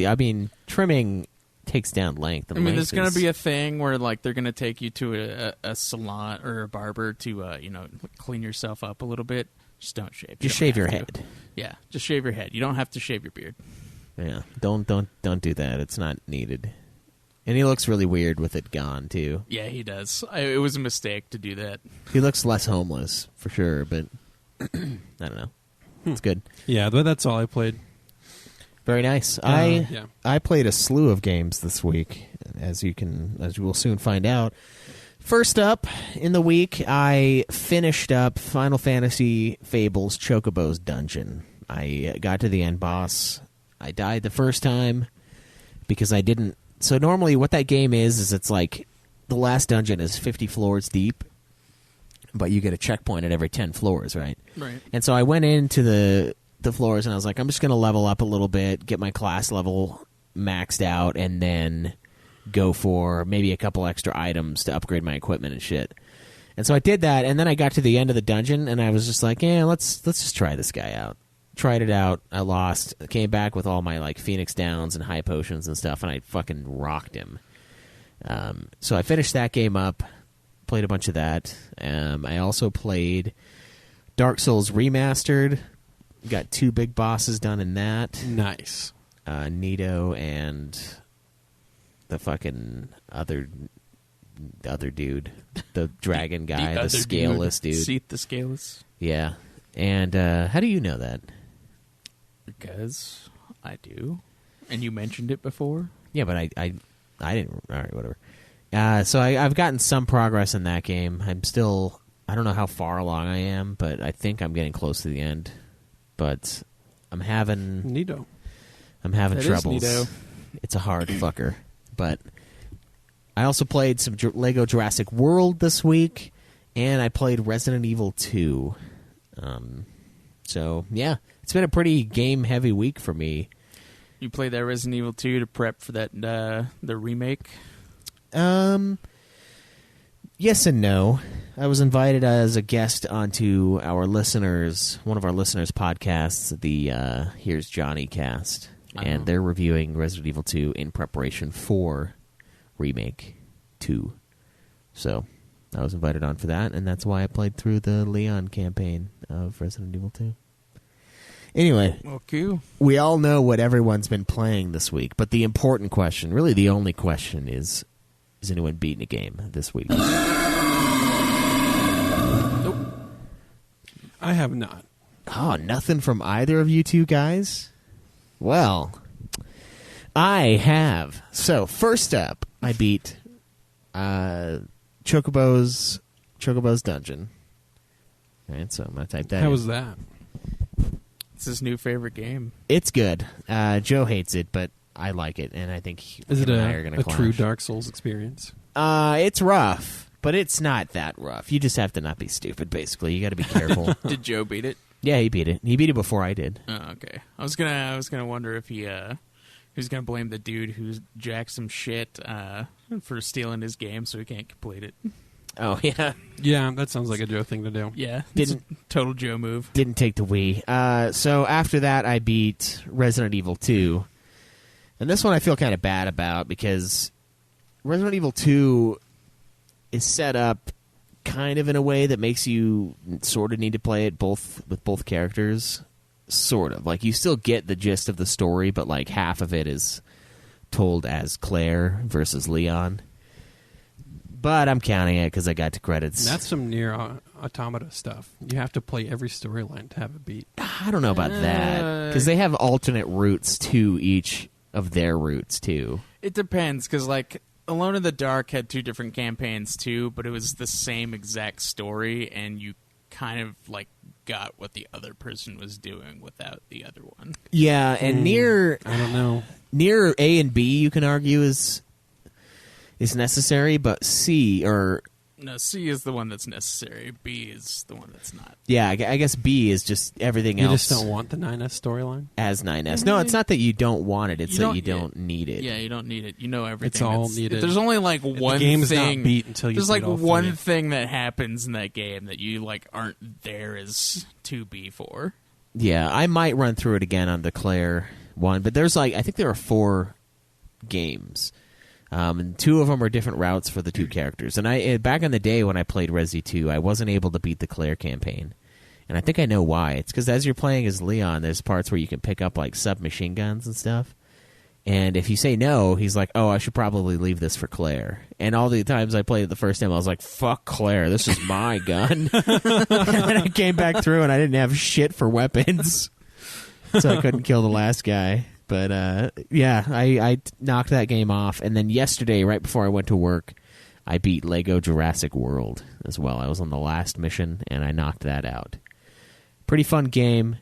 trimming takes down length. And I mean, length there's going to is- be a thing where they're going to take you to a salon or a barber to clean yourself up a little bit. Just don't shave. Just You don't shave your have to. head. Yeah, just shave your head. You don't have to shave your beard. Yeah, don't do that. It's not needed. And he looks really weird with it gone too. Yeah, he does. It was a mistake to do that. He looks less homeless for sure, but I don't know. It's good. yeah, but that's all I played. Very nice. Yeah. I played a slew of games this week, as you will soon find out. First up in the week, I finished up Final Fantasy Fables Chocobo's Dungeon. I got to the end boss. I died the first time because I didn't. So normally what that game is it's like the last dungeon is 50 floors deep, but you get a checkpoint at every 10 floors, right? Right. And so I went into the floors and I was like, I'm just going to level up a little bit, get my class level maxed out, and then go for maybe a couple extra items to upgrade my equipment and shit. And so I did that, and then I got to the end of the dungeon, and I was just like, yeah, let's just try this guy out. Tried it out. I lost. Came back with all my Phoenix Downs and high potions and stuff, and I fucking rocked him. So I finished that game up, played a bunch of that. I also played Dark Souls Remastered. Got 2 big bosses done in that. Nice. Nito and the fucking other dude, the dragon guy, the scaleless dude. Seath the Scaleless. Yeah. And how do you know that? Because I do. And you mentioned it before. Yeah, but I didn't. All right, whatever. So I've gotten some progress in that game. I don't know how far along I am, but I think I'm getting close to the end. But I'm having Neato. troubles. Is Nito. It's a hard fucker, but I also played some Lego Jurassic World this week, and I played Resident Evil 2. So, yeah, it's been a pretty game-heavy week for me. You played that Resident Evil 2 to prep for that the remake? Yes and no. I was invited as a guest onto one of our listeners' podcasts, the Here's Johnny cast, and they're reviewing Resident Evil 2 in preparation for Remake 2. So I was invited on for that, and that's why I played through the Leon campaign of Resident Evil 2. Anyway, Okay. we all know what everyone's been playing this week, but the important question, really the only question, is anyone beating a game this week? I have not. Oh, nothing from either of you two guys? Well, I have. So, first up, I beat Chocobo's Dungeon. All right, so I'm going to type that in. How was that? It's his new favorite game. It's good. Joe hates it, but I like it, and I think Is it him and I are gonna a clash. true Dark Souls experience? It's rough, but it's not that rough. You just have to not be stupid, basically. You got to be careful. Did Joe beat it? Yeah, he beat it. He beat it before I did. Oh, okay. I was gonna wonder if he was gonna blame the dude who jacked some shit for stealing his game so he can't complete it. Oh, yeah. Yeah, that sounds like a Joe thing to do. Yeah, Didn't- it's a total Joe move. Didn't take the Wii. So after that, I beat Resident Evil 2. And this one I feel kind of bad about because Resident Evil 2 is set up kind of in a way that makes you sort of need to play it with both characters. Sort of. Like, you still get the gist of the story, but like half of it is told as Claire versus Leon. But I'm counting it because I got to credits. And that's some near automata stuff. You have to play every storyline to have it beat. I don't know about that because they have alternate routes to each of their routes too. It depends, because like Alone in the Dark had two different campaigns too, but it was the same exact story, and you kind of like got what the other person was doing without the other one. Yeah, and I don't know. near A and B, you can argue is necessary, but C or No, C is the one that's necessary. B is the one that's not. yeah, I guess B is just everything You else. just don't want the 9S storyline? as 9S. No, it's not that you don't want it; it's You that don't- you don't need it. Yeah, you don't need it. You know everything. It's all that's- needed. There's only like one the game's thing. not beat until you There's beat like all one three. thing that happens in that game that you like aren't there as 2B for. Yeah, I might run through it again on the Claire one, but there's I think there are 4 games. And 2 of them are different routes for the 2 characters. And back in the day when I played Resi 2, I wasn't able to beat the Claire campaign. And I think I know why. It's because as you're playing as Leon, there's parts where you can pick up like submachine guns and stuff. And if you say no, he's like, oh, I should probably leave this for Claire. And all the times I played it the first time, I was like, fuck Claire, this is my gun. And then I came back through and I didn't have shit for weapons. So I couldn't kill the last guy. But, yeah, I knocked that game off. And then yesterday, right before I went to work, I beat Lego Jurassic World as well. I was on the last mission, and I knocked that out. Pretty fun game.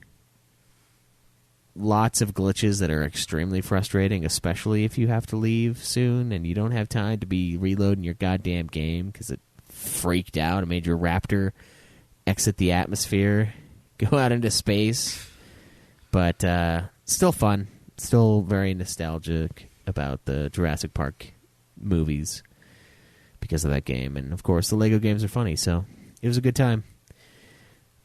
Lots of glitches that are extremely frustrating, especially if you have to leave soon and you don't have time to be reloading your goddamn game because it freaked out and made your raptor exit the atmosphere, go out into space. But still fun. Still very nostalgic about the Jurassic Park movies because of that game. And, of course, the Lego games are funny, so it was a good time.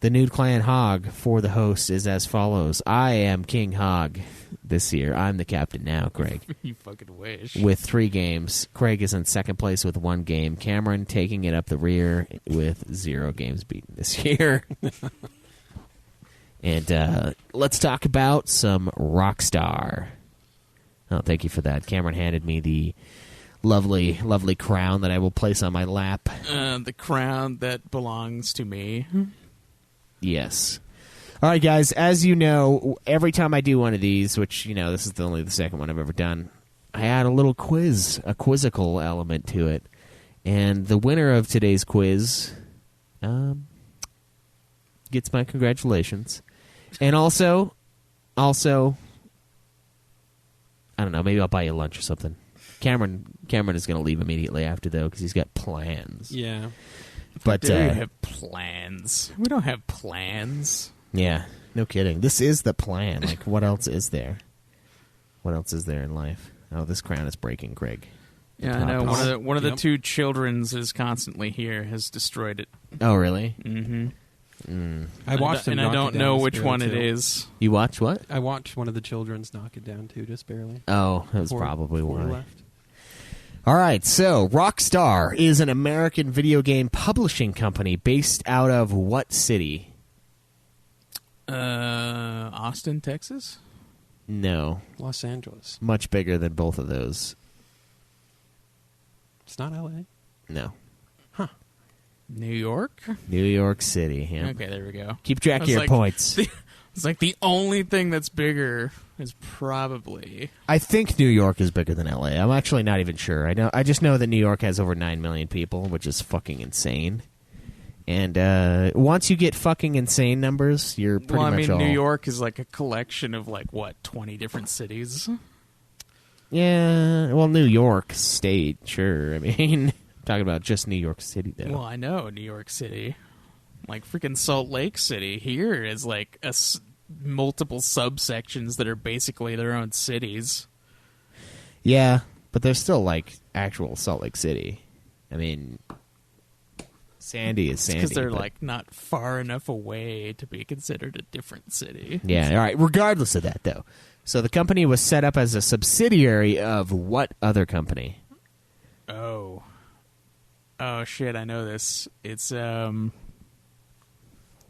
The Nude Clan Hog for the host is as follows. I am King Hog this year. I'm the captain now, Craig. You fucking wish. With 3 games. Craig is in second place with 1 game. Cameron taking it up the rear with 0 games beaten this year. And let's talk about some Rockstar. Oh, thank you for that. Cameron handed me the lovely, lovely crown that I will place on my lap. The crown that belongs to me. Yes. All right, guys. As you know, every time I do one of these, which, this is only the second one I've ever done, I add a little quiz, a quizzical element to it. And the winner of today's quiz gets my congratulations. And also, I don't know, maybe I'll buy you lunch or something. Cameron is going to leave immediately after, though, because he's got plans. Yeah. But We have plans. We don't have plans. yeah, no kidding. This is the plan. Like, what else is there? What else is there in life? Oh, this crown is breaking, Craig. Yeah, I know. Top One of the Yep. two children's is constantly here, has destroyed it. Oh, really? Mm-hmm. I watched him and I knock it don't down know just which barely, one it too. is. You watch what? I watched one of the children's knock it down too, just barely. Oh, that was Four- probably four why. left. All right, so Rockstar is an American video game publishing company based out of what city? Austin, Texas? No, Los Angeles. much bigger than both of those. It's not L.A. No, New York? New York City. Yeah. Okay, there we go. Keep track I of was your like, points. It's like the only thing that's bigger is probably... I think New York is bigger than LA. I'm actually not even sure. I just know that New York has over 9 million people, which is fucking insane. And once you get fucking insane numbers, you're pretty Well, I much mean, all... New York is like a collection of, 20 different cities? Yeah, well, New York State, sure. I mean, talking about just New York City, though. Well, I know New York City. Like freaking Salt Lake City here is like multiple subsections that are basically their own cities. Yeah, but there's still, like, actual Salt Lake City. I mean, Sandy is Sandy. Because they're but- like not far enough away to be considered a different city. Yeah, all right. Regardless of that, though. So the company was set up as a subsidiary of what other company? Oh shit! I know this. It's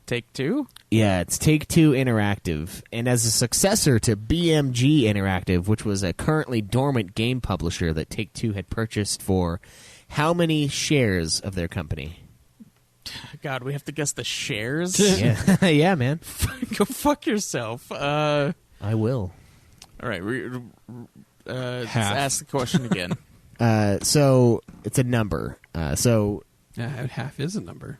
Take-Two. Yeah, it's Take-Two Interactive, and as a successor to BMG Interactive, which was a currently dormant game publisher that Take-Two had purchased for how many shares of their company? God, we have to guess the shares. Yeah, yeah, man. Go fuck yourself. I will. All right. Let's Half. ask the question again. So it's a number. So Half is a number.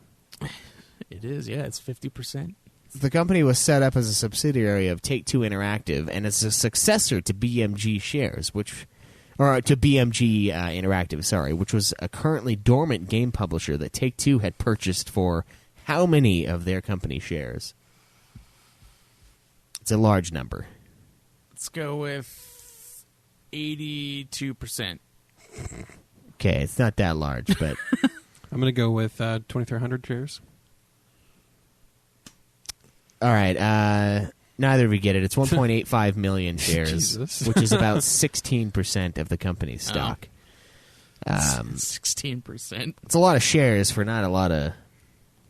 It is. Yeah, it's 50%. the company was set up as a subsidiary of Take-Two Interactive and as a successor to BMG Shares, to BMG Interactive, sorry, which was a currently dormant game publisher that Take-Two had purchased for how many of their company shares? It's a large number. Let's go with 82%. Okay, it's not that large, but I'm going to go with 2,300 shares. all right. Neither of you get it. It's 1.85 million shares, Jesus. which is about 16% of the company's stock. 16%. It's a lot of shares for not a lot of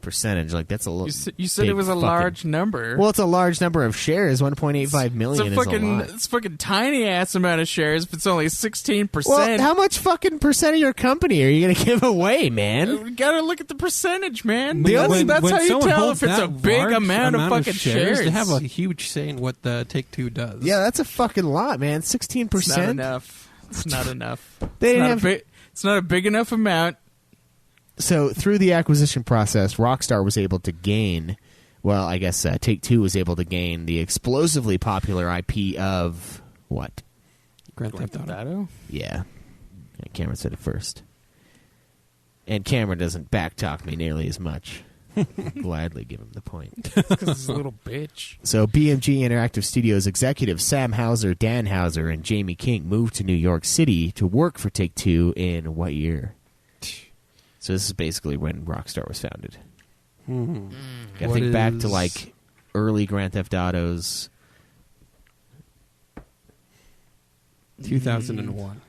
percentage. Like, that's a little. You said it was a large number. Well, it's a large number of shares. 1.85 million it's a fucking, is a lot. it's a fucking tiny ass amount of shares, but it's only 16%. Well, how much fucking percent of your company are you going to give away, man? We gotta look at the percentage, man. The only- That's how you someone tell holds if it's a that big large amount of fucking shares. They have shares. a huge say in what the Take-Two does. Yeah, that's a fucking lot, man. 16%. It's not enough. It's not enough. They It's didn't not, have- it's not a big enough amount. So through the acquisition process, Rockstar was able to gain. Well, I guess Take-Two was able to gain the explosively popular IP of what? Grand Theft Auto. Yeah, Cameron said it first, and Cameron doesn't backtalk me nearly as much. Gladly give him the point. Because it's a little bitch. So BMG Interactive Studios executives Sam Hauser, Dan Hauser, and Jamie King moved to New York City to work for Take-Two in what year? So this is basically when Rockstar was founded. Mhm. I What think back to is- like early Grand Theft Autos. 2001.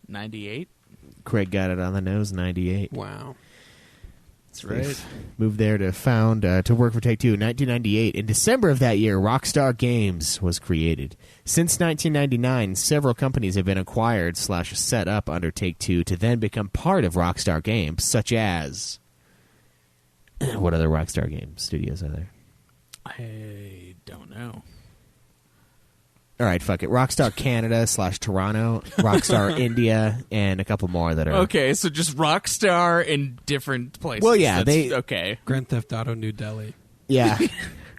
98. Craig got it on the nose. 98. Wow. That's right. Moved there to found to work for Take-Two in 1998. In December of that year, Rockstar Games was created. Since 1999, several companies have been acquired / set up under Take-Two to then become part of Rockstar Games, such as what other Rockstar Games studios are there? I don't know. All right, fuck it. Rockstar Canada / Toronto, Rockstar India, and a couple more that are Okay, so just Rockstar in different places. Well, yeah, That's- they- okay. Grand Theft Auto New Delhi. yeah.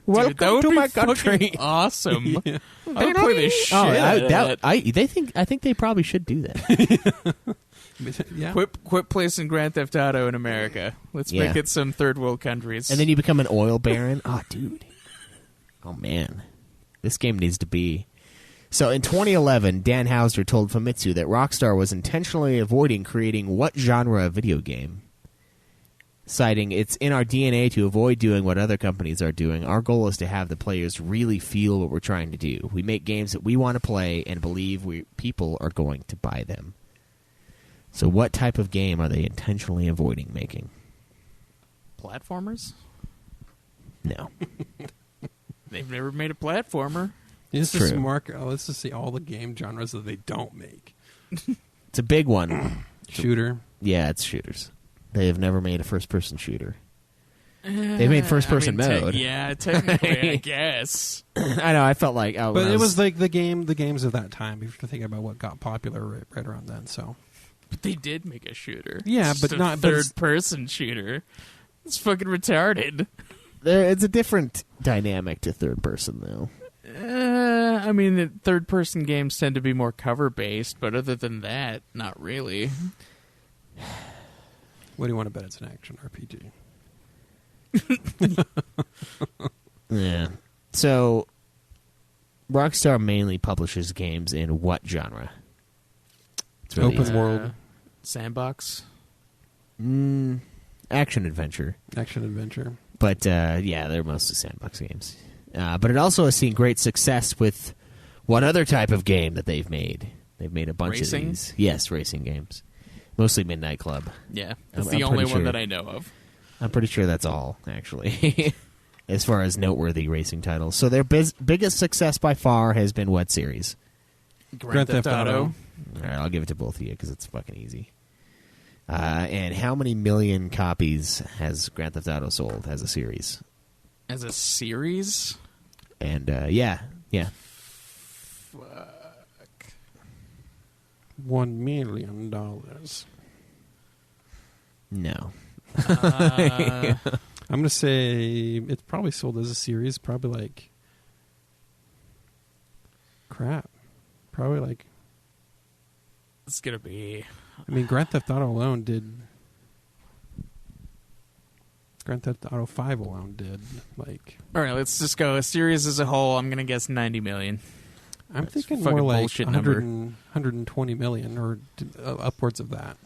Dude, that would to be my country. fucking awesome. I would play the shit out of that. I think they probably should do that. Yeah. Quit placing Grand Theft Auto in America. Let's Yeah. make it some third world countries. And then you become an oil baron. Oh, dude. Oh, man. This game needs to be. So in 2011, Dan Houser told Famitsu that Rockstar was intentionally avoiding creating what genre of video game? Citing, it's in our DNA to avoid doing what other companies are doing. Our goal is to have the players really feel what we're trying to do. We make games that we want to play and believe people are going to buy them. So what type of game are they intentionally avoiding making? Platformers? No. They've never made a platformer. Let's True. Let's just see all the game genres that they don't make. It's a big one. Shooter. Yeah, it's shooters. They have never made a first-person shooter. They've made first-person mode. Yeah, technically, I guess. I know. I felt like, But it was like the games of that time. If you think about what got popular right around then, so But they did make a shooter. Yeah, It's but just not- a but it's- third-person shooter. It's fucking retarded. It's a different dynamic to third-person, though. I mean, the third-person games tend to be more cover-based, but other than that, not really. what do you want to bet it's an action RPG? Yeah. So, Rockstar mainly publishes games in what genre? It's really Open easy. world. Sandbox. Action adventure. Action adventure. But, yeah, they're mostly sandbox games. But it also has seen great success with what other type of game that they've made. They've made a bunch Racing? of these. Yes, racing games. Mostly Midnight Club. Yeah, that's I'm the only pretty one sure. that I know of. I'm pretty sure that's all, actually, as far as noteworthy racing titles. So their biggest success by far has been what series? Grand Theft Auto. All right, I'll give it to both of you because it's fucking easy. And how many million copies has Grand Theft Auto sold as a series? As a series? And, yeah. $1 million. No. I'm gonna say it's probably sold as a series. Probably like crap. Probably like. It's gonna be. I mean, Grand Theft Auto alone did. Grand Theft Auto 5 alone did like. All right, let's just go. A series as a whole, I'm gonna guess 90 million. I'm That's thinking fucking more like bullshit number. 120 million or upwards of that.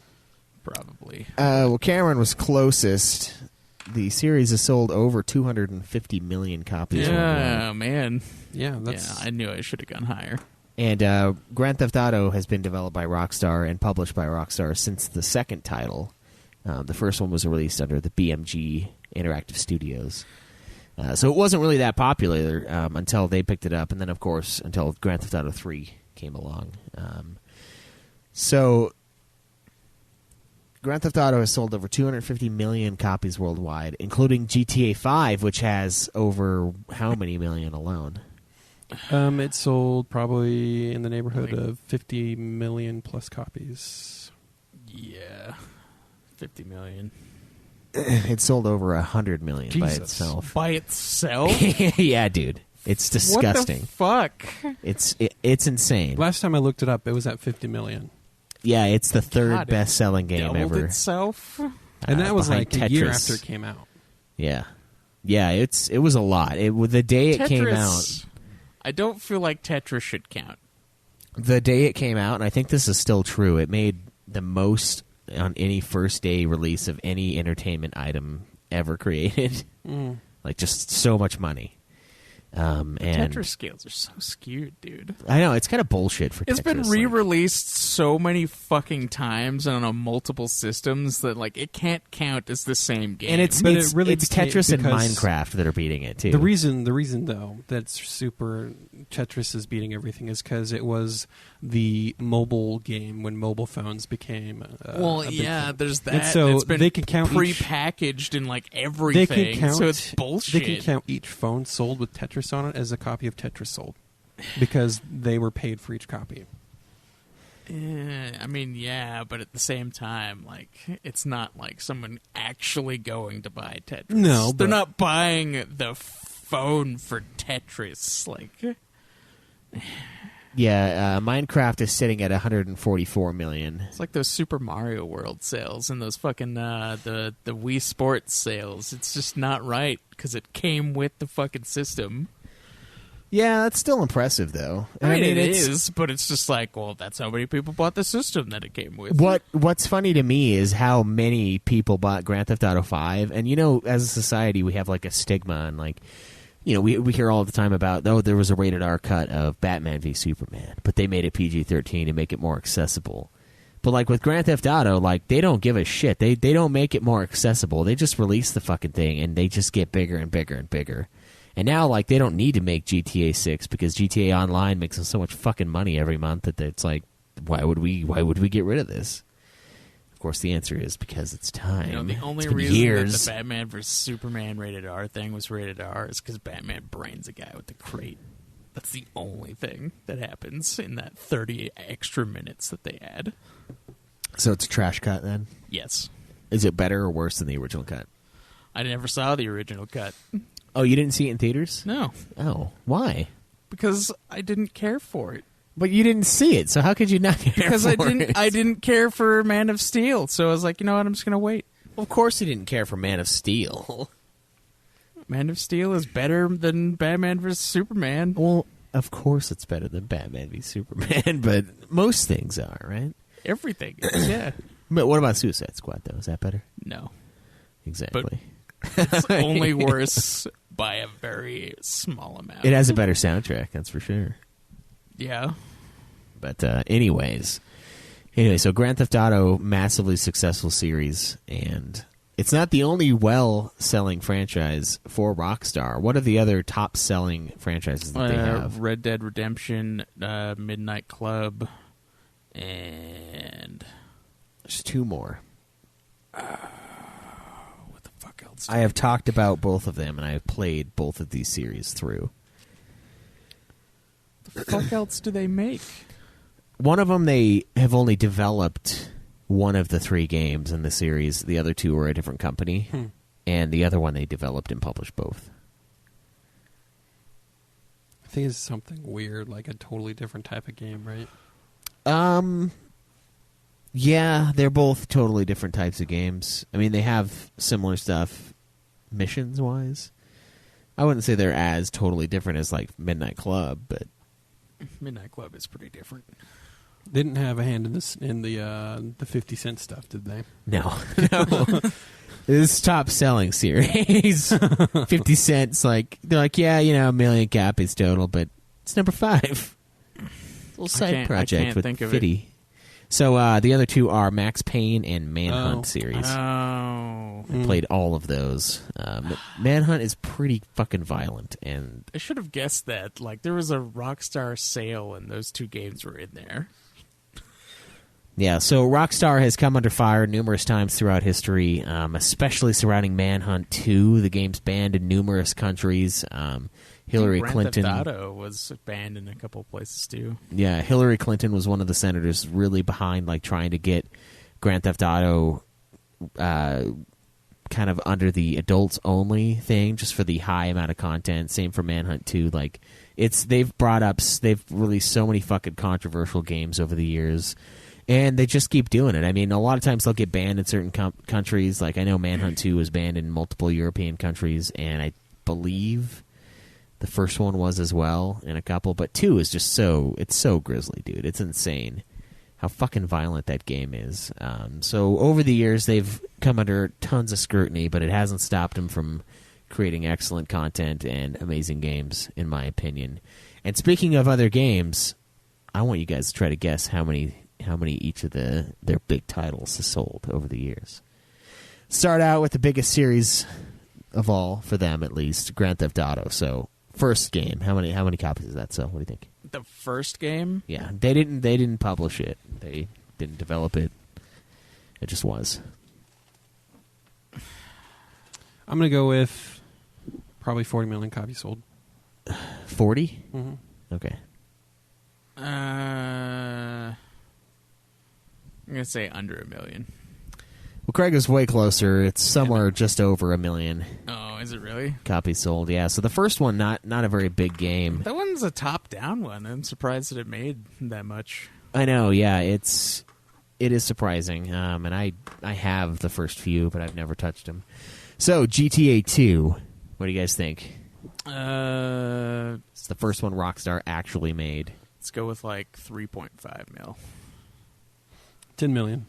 Probably. Well, Cameron was closest. The series has sold over 250 million copies. Yeah, worldwide. man. Yeah, that's. Yeah, I knew I should have gone higher. And Grand Theft Auto has been developed by Rockstar and published by Rockstar since the second title. The first one was released under the BMG Interactive Studios. So it wasn't really that popular until they picked it up, and then, of course, until Grand Theft Auto 3 came along. So Grand Theft Auto has sold over 250 million copies worldwide, including GTA 5, which has over how many million alone? It sold probably in the neighborhood of 50 million plus copies. Yeah. 50 million. It sold over 100 million by Jesus. itself. By itself? Yeah, dude. It's disgusting. What the fuck? It's insane. Last time I looked it up, it was at 50 million. Yeah, it's the third God, it best-selling game Doubled ever. itself? And that was behind like a year Tetris. after it came out. Yeah, it was a lot. The day it came out, I don't feel like Tetris should count. the day it came out, and I think this is still true. It made the most on any first day release of any entertainment item ever created. Like just so much money. And Tetris scales are so skewed, dude. I know it's kind of bullshit for. It's Tetris, been like- re-released so many fucking times and on multiple systems that like it can't count as the same game. and it's But it's, it really it's became- Tetris and because Minecraft that are beating it too. The reason though that's super Tetris is beating everything is because it was the mobile game when mobile phones became. well, a big yeah, thing. there's that. And so it's been they can count each- pre-packaged in like They everything, can count. so it's bullshit. They can count each phone sold with Tetris on it as a copy of Tetris sold, because they were paid for each copy. I mean, yeah, but at the same time, like, it's not like someone actually going to buy Tetris. No, they're but- not buying the phone for Tetris. Like, Yeah, Minecraft is sitting at 144 million. it's like those Super Mario World sales and those fucking the Wii Sports sales. It's just not right because it came with the fucking system. Yeah, that's still impressive, though. I mean, it it's, is, but it's just like, well, that's how many people bought the system that it came with. What's funny to me is how many people bought Grand Theft Auto 5. And, as a society, we have, like, a stigma. And, like, we hear all the time about, there was a rated R cut of Batman v Superman, but they made it PG-13 to make it more accessible. But, like, with Grand Theft Auto, like, they don't give a shit. They don't make it more accessible. They just release the fucking thing, and they just get bigger and bigger and bigger. And now, like, they don't need to make GTA 6 because GTA Online makes them so much fucking money every month that it's like, why would we get rid of this? Of course, the answer is because it's time. The only It's been reason years. that the Batman vs Superman rated R thing was rated R is because Batman brains a guy with the crate. That's the only thing that happens in that 30 extra minutes that they add. So it's a trash cut then? Yes. Is it better or worse than the original cut? I never saw the original cut. Oh, you didn't see it in theaters? No, Oh, why? because I didn't care for it. But you didn't see it, so how could you not care Because for I didn't care for Man of Steel, so I was like, you know what, I'm just gonna wait. Well, of course you didn't care for Man of Steel. Man of Steel is better than Batman vs Superman. Well, of course it's better than Batman v Superman, but most things are, right? Everything is, yeah. But what about Suicide Squad, though? Is that better? No, Exactly. it's only worse by a very small amount. It has a better soundtrack, that's for sure. Yeah. But anyway, so Grand Theft Auto, massively successful series, and it's not the only well-selling franchise for Rockstar. What are the other top-selling franchises that they have? Red Dead Redemption, Midnight Club, and There's two more. what the fuck else? I have talked about both of them, and I have played both of these series through. The fuck else do they make? One of them, they have only developed one of the three games in the series. The other two were a different company. And the other one, they developed and published both. I think it's something weird, like a totally different type of game, right? Yeah, they're both totally different types of games. I mean, they have similar stuff missions-wise. I wouldn't say they're as totally different as, like, Midnight Club, but... Midnight Club is pretty different. They didn't have a hand in this in the 50 Cent stuff, did they? No. This is top-selling series. 50 Cent's like... They're like, yeah, a million copies total, but it's number 5. Little side project with think of 50. So the other two are Max Payne and Manhunt series. Oh. I played all of those. Manhunt is pretty fucking violent, and I should have guessed that. Like, there was a Rockstar sale and those two games were in there. yeah. So Rockstar has come under fire numerous times throughout history, especially surrounding Manhunt 2. The game's banned in numerous countries. Hillary Clinton. Grand Theft Auto was banned in a couple places too. Yeah, Hillary Clinton was one of the senators really behind, like, trying to get Grand Theft Auto kind of under the adults only thing, just for the high amount of content. Same for Manhunt 2. Like, they've released so many fucking controversial games over the years, and they just keep doing it. I mean, a lot of times they'll get banned in certain countries. Like, I know Manhunt 2 was banned in multiple European countries, and I believe the first one was as well in a couple, but 2 is just it's so grisly, dude. It's insane how fucking violent that game is. So over the years, they've come under tons of scrutiny, but it hasn't stopped them from creating excellent content and amazing games, in my opinion. And speaking of other games, I want you guys to try to guess how many each of their big titles has sold over the years. Start out with the biggest series of all, for them at least, Grand Theft Auto. So first game, how many copies is that? So what do you think? The first game? Yeah, they didn't publish it. They didn't develop it. It just was. I'm going to go with probably 40 million copies sold. 40? Mm-hmm. Okay. I'm gonna say under 1 million. Well, Craig is way closer. It's somewhere just over 1 million Oh, is it really? copies sold. Yeah, so the first one, not a very big game. That one's a top-down one. I'm surprised that it made that much. I know, yeah, it is surprising. And I have the first few, but I've never touched them. So, GTA 2, what do you guys think? It's the first one Rockstar actually made. Let's go with like 3.5 mil. 10 million.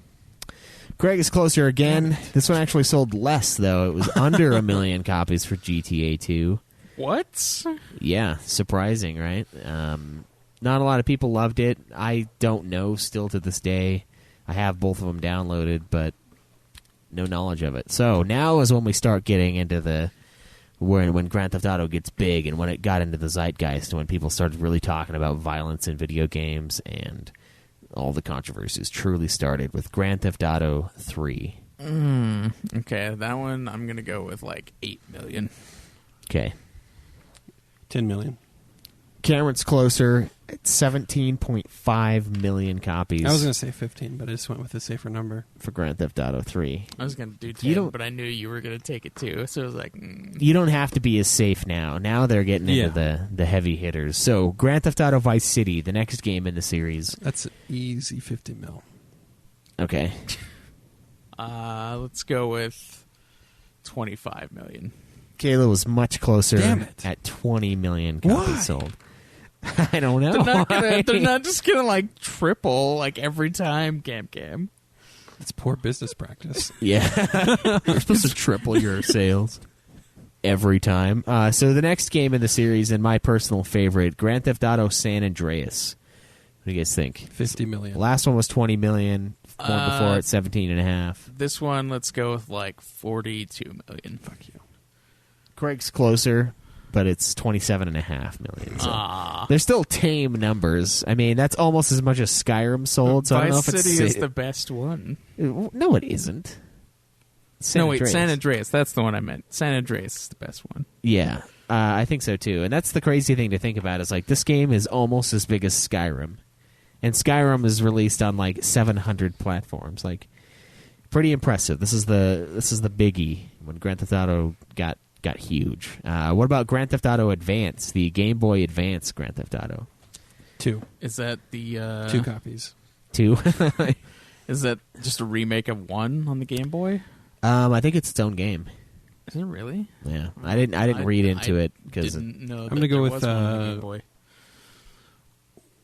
Craig is closer again. This one actually sold less, though. It was under 1 million copies for GTA 2. What? Yeah, surprising, right? Not a lot of people loved it. I don't know still to this day. I have both of them downloaded, but no knowledge of it. So now is when we start getting into when Grand Theft Auto gets big and when it got into the zeitgeist, when people started really talking about violence in video games, and all the controversies truly started with Grand Theft Auto 3. Okay, that one I'm going to go with like 8 million. Okay. 10 million. Cameron's closer at 17.5 million copies. I was going to say 15, but I just went with a safer number. For Grand Theft Auto 3. I was going to do You 10, don't- but I knew you were going to take it too. So I was like, You don't have to be as safe now. Now they're getting into the heavy hitters. So, Grand Theft Auto Vice City, the next game in the series. That's easy 50 mil. Okay. let's go with 25 million. Kayla was much closer Damn it. at 20 million copies Why? sold. I don't know. They're not just going to like triple like every time, Cam. It's poor business practice. Yeah. You're supposed to triple your sales every time. So the next game in the series, and my personal favorite, Grand Theft Auto San Andreas. What do you guys think? 50 million. Last one was 20 million. One before at 17.5. This one, let's go with like 42 million. Fuck you. Craig's closer, but it's 27.5 million. So they're still tame numbers. I mean, that's almost as much as Skyrim sold. So I don't know Vice if it's City is the best one. No, it isn't. San Andreas. San Andreas. That's the one I meant. San Andreas is the best one. Yeah, I think so too. And that's the crazy thing to think about is like this game is almost as big as Skyrim, and Skyrim is released on like 700 platforms. Like, pretty impressive. This is the biggie when Grand Theft Auto got huge. What about Grand Theft Auto Advance, the Game Boy Advance Grand Theft Auto? 2. Is that the 2 copies. 2? Is that just a remake of 1 on the Game Boy? I think it's its own game. Is it really? Yeah, I didn't read into it because didn't know. I'm gonna go with, was one on the Game Boy.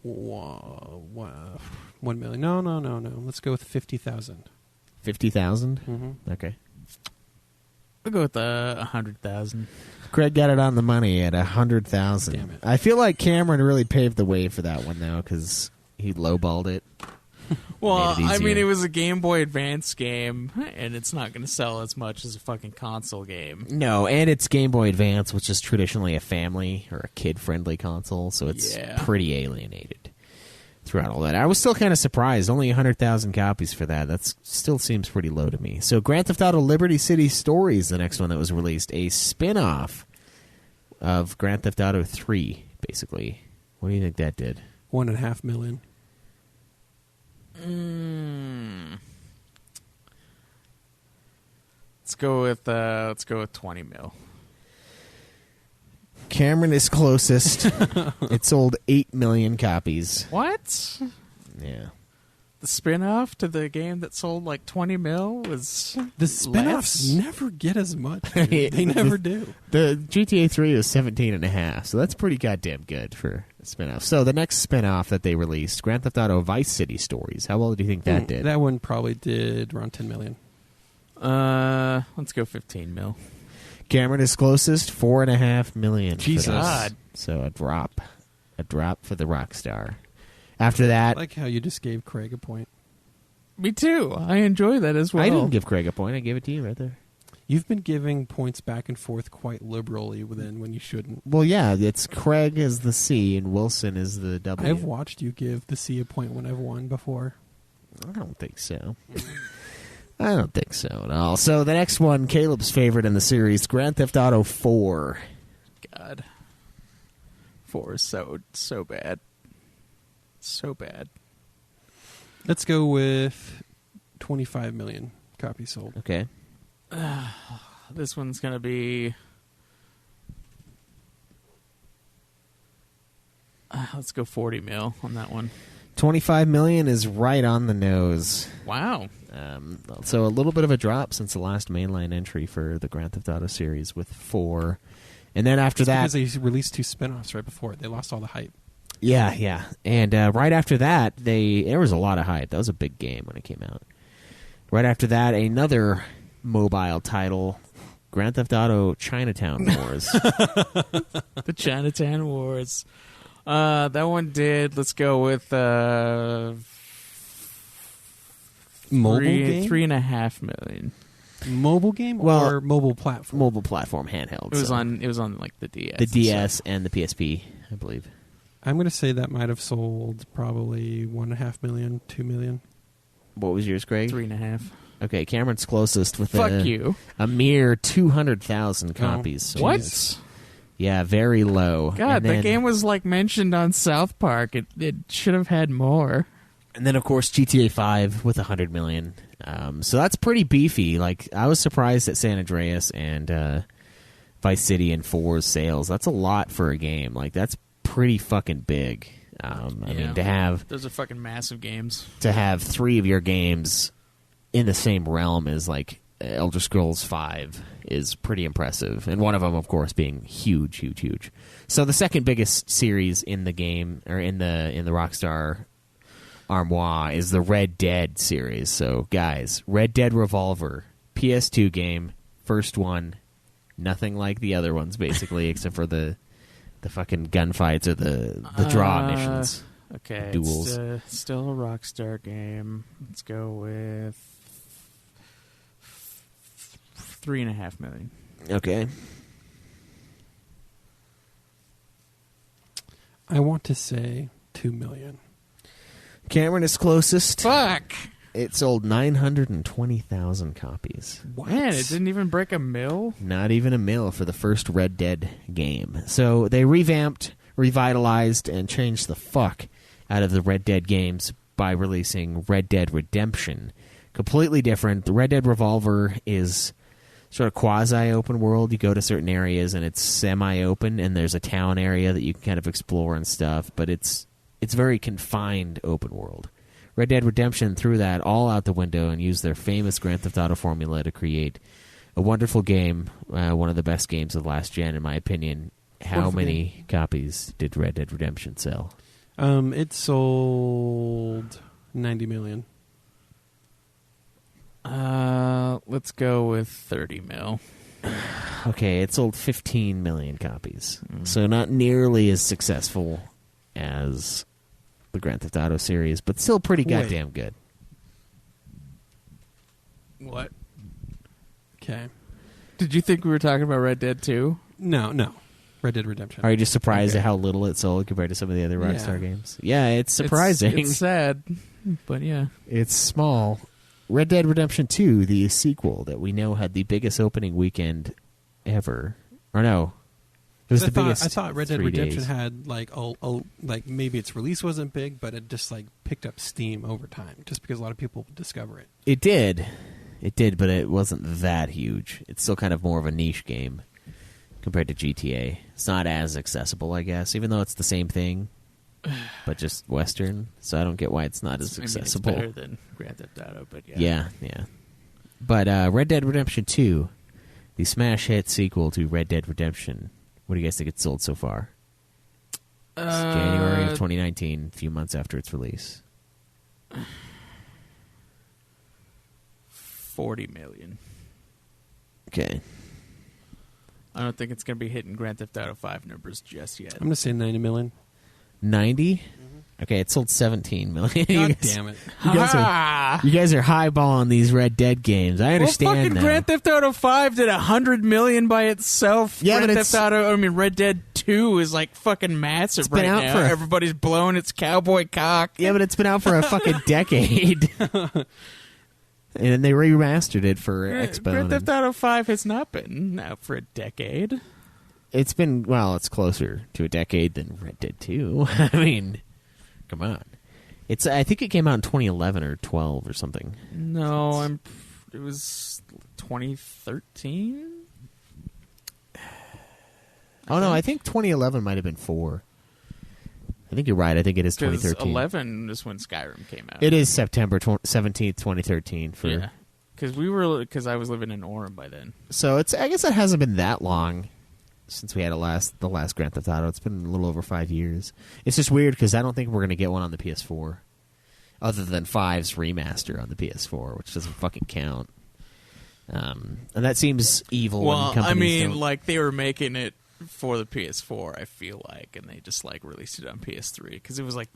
1 million. No. Let's go with 50,000. 50,000. Mm-hmm. Okay. I'll go with 100,000. Craig got it on the money at 100,000. Damn it. I feel like Cameron really paved the way for that one though, because he lowballed it. Well, Made it I mean, easier. it was a Game Boy Advance game, and it's not going to sell as much as a fucking console game. No, and it's Game Boy Advance, which is traditionally a family or a kid-friendly console, so it's Yeah. pretty alienated throughout all that. I was still kind of surprised. Only 100,000 copies for that. That still seems pretty low to me. So Grand Theft Auto Liberty City Stories, the next one that was released, a spin-off of Grand Theft Auto 3, basically. What do you think that did? 1.5 million. Let's go with 20 mil. Cameron is closest. It sold 8 million copies. What? Yeah. The spin-off to the game that sold like 20 mil was The spin-offs less? never get as much. Dude. They never do. The GTA 3 was 17.5, so that's pretty goddamn good for a spin-off. So the next spin-off that they released, Grand Theft Auto Vice City Stories. How well do you think that did? That one probably did around 10 million. Let's go 15 mil. Cameron is closest, 4.5 million. Jesus. For this. God. So a drop for the Rockstar. After that, I like how you just gave Craig a point. Me too. I enjoy that as well. I didn't give Craig a point. I gave it to you right there. You've been giving points back and forth quite liberally when you shouldn't. Well, yeah, it's Craig is the C and Wilson is the W. I've watched you give the C a point when I've won before. I don't think so. I don't think so at all. So the next one, Caleb's favorite in the series, Grand Theft Auto 4. God. 4 is so bad. So bad. Let's go with 25 million copies sold. Okay. This one's gonna be. Let's go 40 mil on that one. 25 million is right on the nose. Wow. So a little bit of a drop since the last mainline entry for the Grand Theft Auto series with 4. And then after that... Because they released 2 spin-offs right before it. They lost all the hype. Yeah. And right after that, there was a lot of hype. That was a big game when it came out. Right after that, another mobile title, Grand Theft Auto Chinatown Wars. The Chinatown Wars. That one did. Let's go with Mobile game? 3.5 million. Mobile game or mobile platform? Mobile platform handheld. It was on like the DS. The DS and the PSP, I believe. I'm going to say that might have sold probably 1.5 million, 2 million. What was yours, Greg? 3.5. Okay, Cameron's closest with you. A mere 200,000 copies. So What? it's- Yeah, very low. God, And then- that game was like mentioned on South Park. It should have had more. And then, of course, GTA 5 with 100 million. So that's pretty beefy. Like, I was surprised at San Andreas and Vice City and 4's sales. That's a lot for a game. Like, that's pretty fucking big. I mean, to have Those are fucking massive games. 3 of your games in the same realm as, like, Elder Scrolls 5 is pretty impressive. And one of them, of course, being huge. So the second biggest series in the game, or in the Rockstar armoire, is the Red Dead series. So, guys, Red Dead Revolver, PS2 game, first one, nothing like the other ones, basically, except for the fucking gunfights or the draw missions. Okay, Duels. It's still a Rockstar game. Let's go with 3.5 million. Okay. I want to say 2 million. Cameron is closest. Fuck! It sold 920,000 copies. What? Man, it didn't even break a mill? Not even a mil for the first Red Dead game. So they revamped, revitalized, and changed the fuck out of the Red Dead games by releasing Red Dead Redemption. Completely different. The Red Dead Revolver is sort of quasi-open world. You go to certain areas and it's semi-open, and there's a town area that you can kind of explore and stuff, but it's very confined open world. Red Dead Redemption threw that all out the window and used their famous Grand Theft Auto formula to create a wonderful game, one of the best games of the last gen, in my opinion. How many copies did Red Dead Redemption sell? It sold 90 million. Let's go with 30 mil. Okay, it sold 15 million copies. So not nearly as successful as the Grand Theft Auto series, but still pretty goddamn good. What? Okay. Did you think we were talking about Red Dead 2? No. Red Dead Redemption. Are you just surprised Okay. at how little it sold compared to some of the other Rockstar games? Yeah, it's surprising. It's sad, but yeah. It's small. Red Dead Redemption 2, the sequel that we know had the biggest opening weekend ever. Or no, it was the biggest. I thought Red Dead 3 Redemption days. had like maybe its release wasn't big, but it just like picked up steam over time, just because a lot of people would discover it. It did, but it wasn't that huge. It's still kind of more of a niche game compared to GTA. It's not as accessible, I guess, even though it's the same thing, but just Western. So I don't get why it's not as accessible. It's better than Grand Theft Auto, but yeah. Yeah. But Red Dead Redemption 2, the smash hit sequel to Red Dead Redemption, what do you guys think it's sold so far? It's January of 2019, a few months after its release. 40 million. Okay. I don't think it's going to be hitting Grand Theft Auto 5 numbers just yet. I'm gonna say 90 million. 90? Okay, it sold 17 million. God damn it! You guys are highballing these Red Dead games. I understand well, fucking now. Grand Theft Auto 5 did 100 million by itself. Yeah, Grand but Theft Auto, Red Dead 2 is like fucking massive been right out now. for- Everybody's blowing its cowboy cock. Yeah, but it's been out for a fucking decade. And they remastered it for Expo. Grand Theft Auto 5 has not been out for a decade. It's been, well, it's closer to a decade than Red Dead 2. I mean, come on. I think it came out in 2011 or 12 or something. No, It was 2013. Oh no, I think 2011 might have been 4. I think you're right. I think it is 2013. 11 is when Skyrim came out. It is September 17th, 2013. Yeah, because I was living in Orem by then. So I guess it hasn't been that long since we had the last Grand Theft Auto. It's been a little over 5 years. It's just weird because I don't think we're going to get one on the PS4, other than 5's remaster on the PS4, which doesn't fucking count. And that seems evil. Well, when I mean, don't... like they were making it for the PS4, I feel like, and they just like released it on PS3 because it was like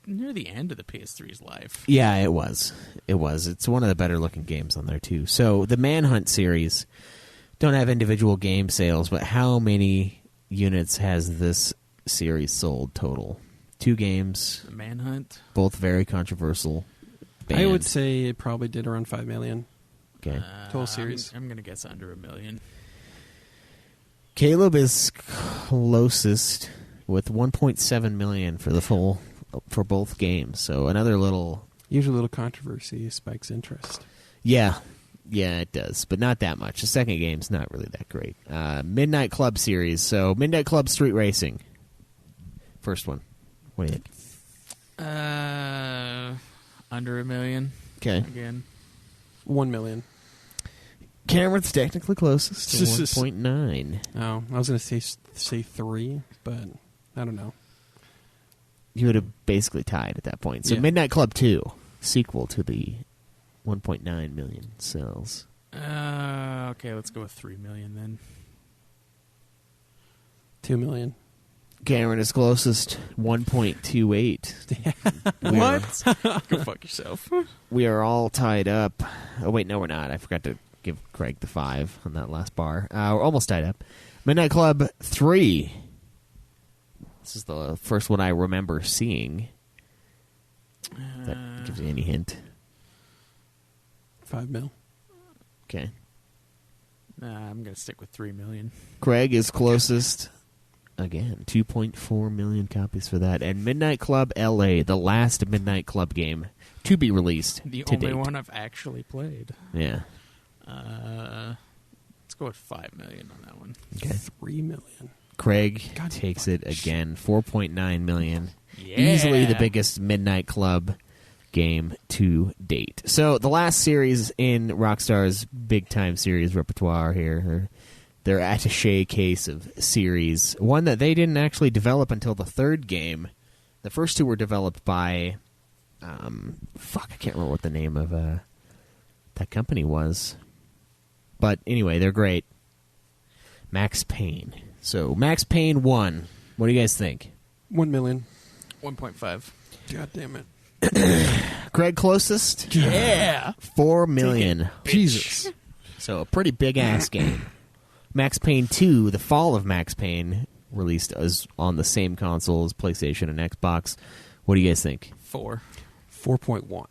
near the end of the PS3's life. Yeah, it was. It's one of the better looking games on there too. So the Manhunt series don't have individual game sales, but how many units has this series sold total? 2 games. The Manhunt. Both very controversial. I would say it probably did around 5 million. Okay. Total series. I'm going to guess under 1 million. Caleb is closest with 1.7 million for both games. So another little... Usually a little controversy spikes interest. Yeah, it does, but not that much. The second game's not really that great. Midnight Club series. So Midnight Club Street Racing. First one. What do you think? Under 1 million. Okay. Again. 1 million. Cameron's technically closest to 1.9. Oh, I was going to say 3, but I don't know. You would have basically tied at that point. So Yeah. Midnight Club 2, sequel to the 1.9 million sales. Okay, let's go with 3 million then. 2 million. Cameron is closest, 1.28. What? Go fuck yourself. We are all tied up. Oh, wait, no, we're not. I forgot to give Craig the 5 on that last bar. We're almost tied up. Midnight Club 3. This is the first one I remember seeing. That gives you any hint. 5 mil. Okay. Nah, I'm going to stick with 3 million. Craig is closest. Again, 2.4 million copies for that. And Midnight Club LA, the last Midnight Club game to be released The to only date. one I've actually played. Yeah. Let's go with 5 million on that one. Okay. 3 million. Craig God, takes it again, 4.9 million. Yeah. Easily the biggest Midnight Club game to date. So the last series in Rockstar's big-time series repertoire here, their attaché case of series, one that they didn't actually develop until the third game. The first 2 were developed by... I can't remember what the name of that company was. But anyway, they're great. Max Payne. So, Max Payne 1. What do you guys think? 1 million. 1.5. God damn it. Craig closest? Yeah. 4 million. Jesus. So, a pretty big-ass game. Max Payne 2, The Fall of Max Payne, released as on the same console as PlayStation and Xbox. What do you guys think? 4. 4.1.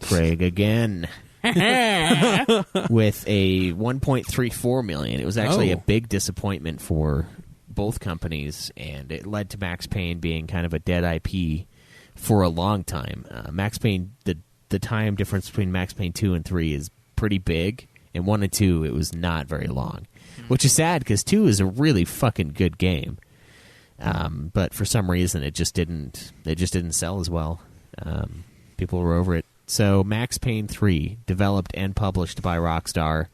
Craig again. With a 1.34 million. It was actually a big disappointment for both companies, and it led to Max Payne being kind of a dead IP for a long time. Max Payne, the time difference between Max Payne 2 and 3 is pretty big, and 1 and 2, it was not very long. Which is sad, because 2 is a really fucking good game. But for some reason, it just didn't sell as well. People were over it. So Max Payne 3, developed and published by Rockstar,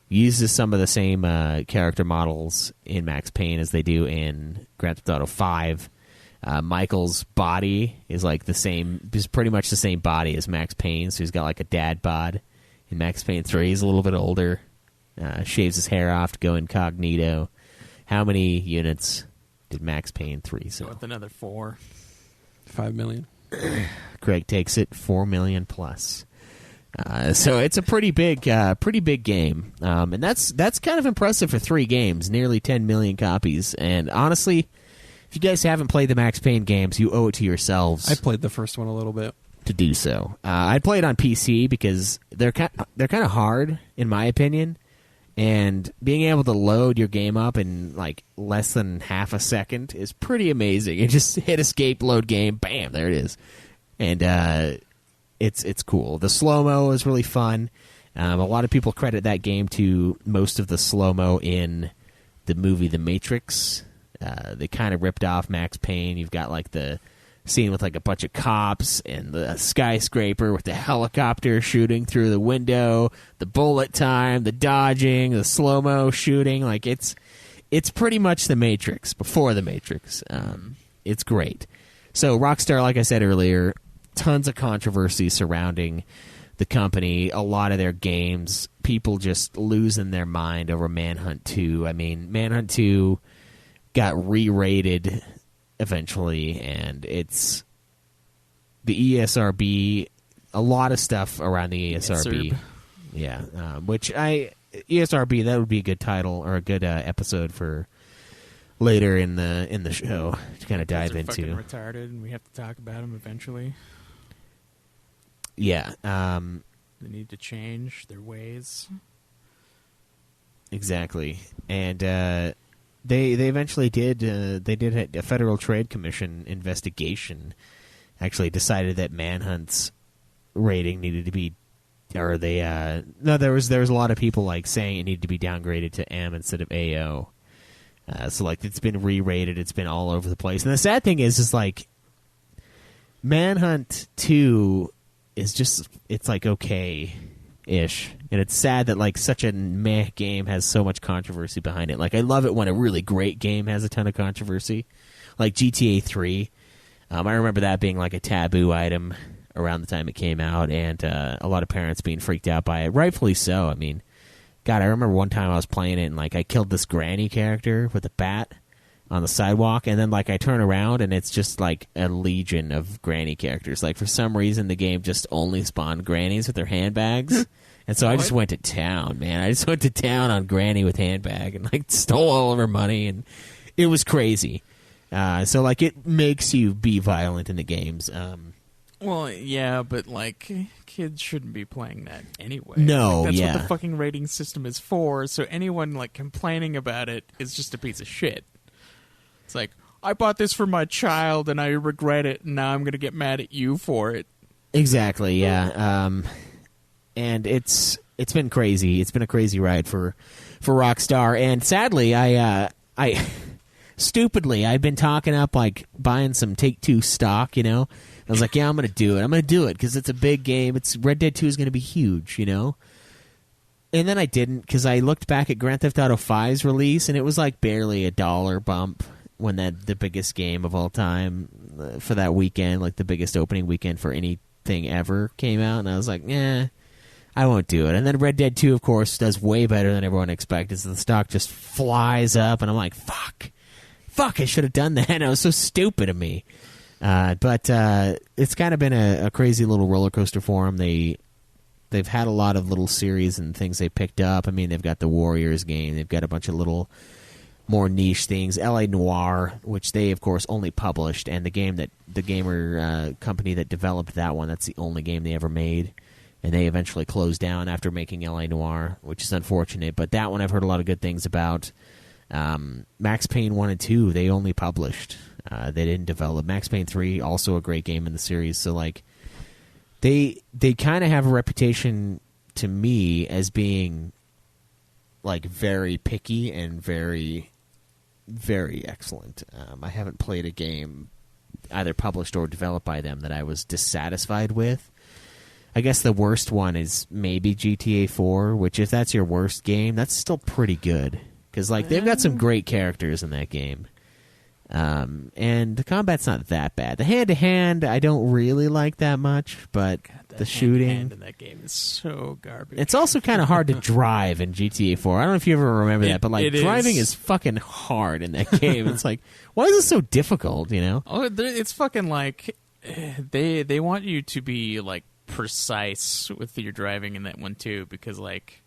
uses some of the same character models in Max Payne as they do in Grand Theft Auto 5. Michael's body is like is pretty much the same body as Max Payne, so he's got like a dad bod. In Max Payne 3, he's a little bit older, shaves his hair off to go incognito. How many units did Max Payne 3 sell? With another 4. 5 million. Craig takes it 4 million plus. So it's a pretty big game, and that's kind of impressive for 3 games, nearly 10 million copies. And honestly, if you guys haven't played the Max Payne games, you owe it to yourselves. I played the first one a little bit to do so. I play it on PC because they're kind of hard, in my opinion. And being able to load your game up in like less than half a second is pretty amazing. You just hit escape, load game, bam, there it is. And it's cool. The slow-mo is really fun. A lot of people credit that game to most of the slow-mo in the movie The Matrix. They kind of ripped off Max Payne. You've got like the scene with like a bunch of cops and the skyscraper with the helicopter shooting through the window, the bullet time, the dodging, the slow-mo shooting. Like it's pretty much The Matrix before The Matrix. It's great. So Rockstar, like I said earlier, tons of controversy surrounding the company, a lot of their games, people just losing their mind over Manhunt 2. I mean, Manhunt 2 got re-rated eventually, and it's the ESRB, a lot of stuff around the ESRB. Yeah, ESRB, that would be a good title or a good episode for later in the show to kind of dive into. Fucking retarded, and we have to talk about them eventually. Yeah, they need to change their ways. Exactly, and they eventually did. They did a Federal Trade Commission investigation. Actually, decided that Manhunt's rating needed to be, or they no, there was a lot of people like saying it needed to be downgraded to M instead of AO. So like it's been re-rated. It's been all over the place. And the sad thing is like Manhunt 2 is just, it's like okay-ish. And it's sad that like such a meh game has so much controversy behind it. Like I love it when a really great game has a ton of controversy. Like GTA 3. I remember that being like a taboo item around the time it came out, and a lot of parents being freaked out by it. Rightfully so. I mean, God, I remember one time I was playing it and like I killed this granny character with a bat on the sidewalk, and then like I turn around and it's just like a legion of granny characters. Like for some reason the game just only spawned grannies with their handbags. And so I just went to town, man. I just went to town on Granny with handbag and like stole all of her money, and it was crazy. So like it makes you be violent in the games. Well, yeah, but like kids shouldn't be playing that anyway. No, like, that's yeah. what the fucking rating system is for. So anyone like complaining about it is just a piece of shit. It's like, I bought this for my child and I regret it, and now I'm going to get mad at you for it. Exactly, yeah. And it's been crazy. It's been a crazy ride for Rockstar. And sadly, I stupidly, I've been talking up like buying some Take-Two stock, you know. I was like, yeah, I'm going to do it. I'm going to do it because it's a big game. Red Dead 2 is going to be huge, you know. And then I didn't, because I looked back at Grand Theft Auto 5's release, and it was like barely $1 bump when the biggest game of all time for that weekend, like the biggest opening weekend for anything ever came out. And I was like, I won't do it. And then Red Dead 2, of course, does way better than everyone expected. So the stock just flies up, and I'm like, fuck, I should have done that. It was so stupid of me. But it's kind of been a crazy little roller coaster for them. They've had a lot of little series and things they picked up. I mean, they've got the Warriors game. They've got a bunch of little more niche things. L.A. Noire, which they, of course, only published, and the gamer company that developed that one, that's the only game they ever made. And they eventually closed down after making L.A. Noire, which is unfortunate. But that one I've heard a lot of good things about. Max Payne 1 and 2, they only published. They didn't develop. Max Payne 3, also a great game in the series. So, like, they kind of have a reputation to me as being, like, very picky and very, very excellent. I haven't played a game either published or developed by them that I was dissatisfied with. I guess the worst one is maybe GTA 4, which if that's your worst game, that's still pretty good. Because, like, they've got some great characters in that game. And the combat's not that bad. The hand-to-hand, I don't really like that much, but the shooting... hand in that game is so garbage. It's also kind of hard to drive in GTA 4. I don't know if you ever remember that, but, like, driving is fucking hard in that game. It's like, why is it so difficult, you know? Oh, it's fucking, like... They want you to be, like, precise with your driving in that one too, because like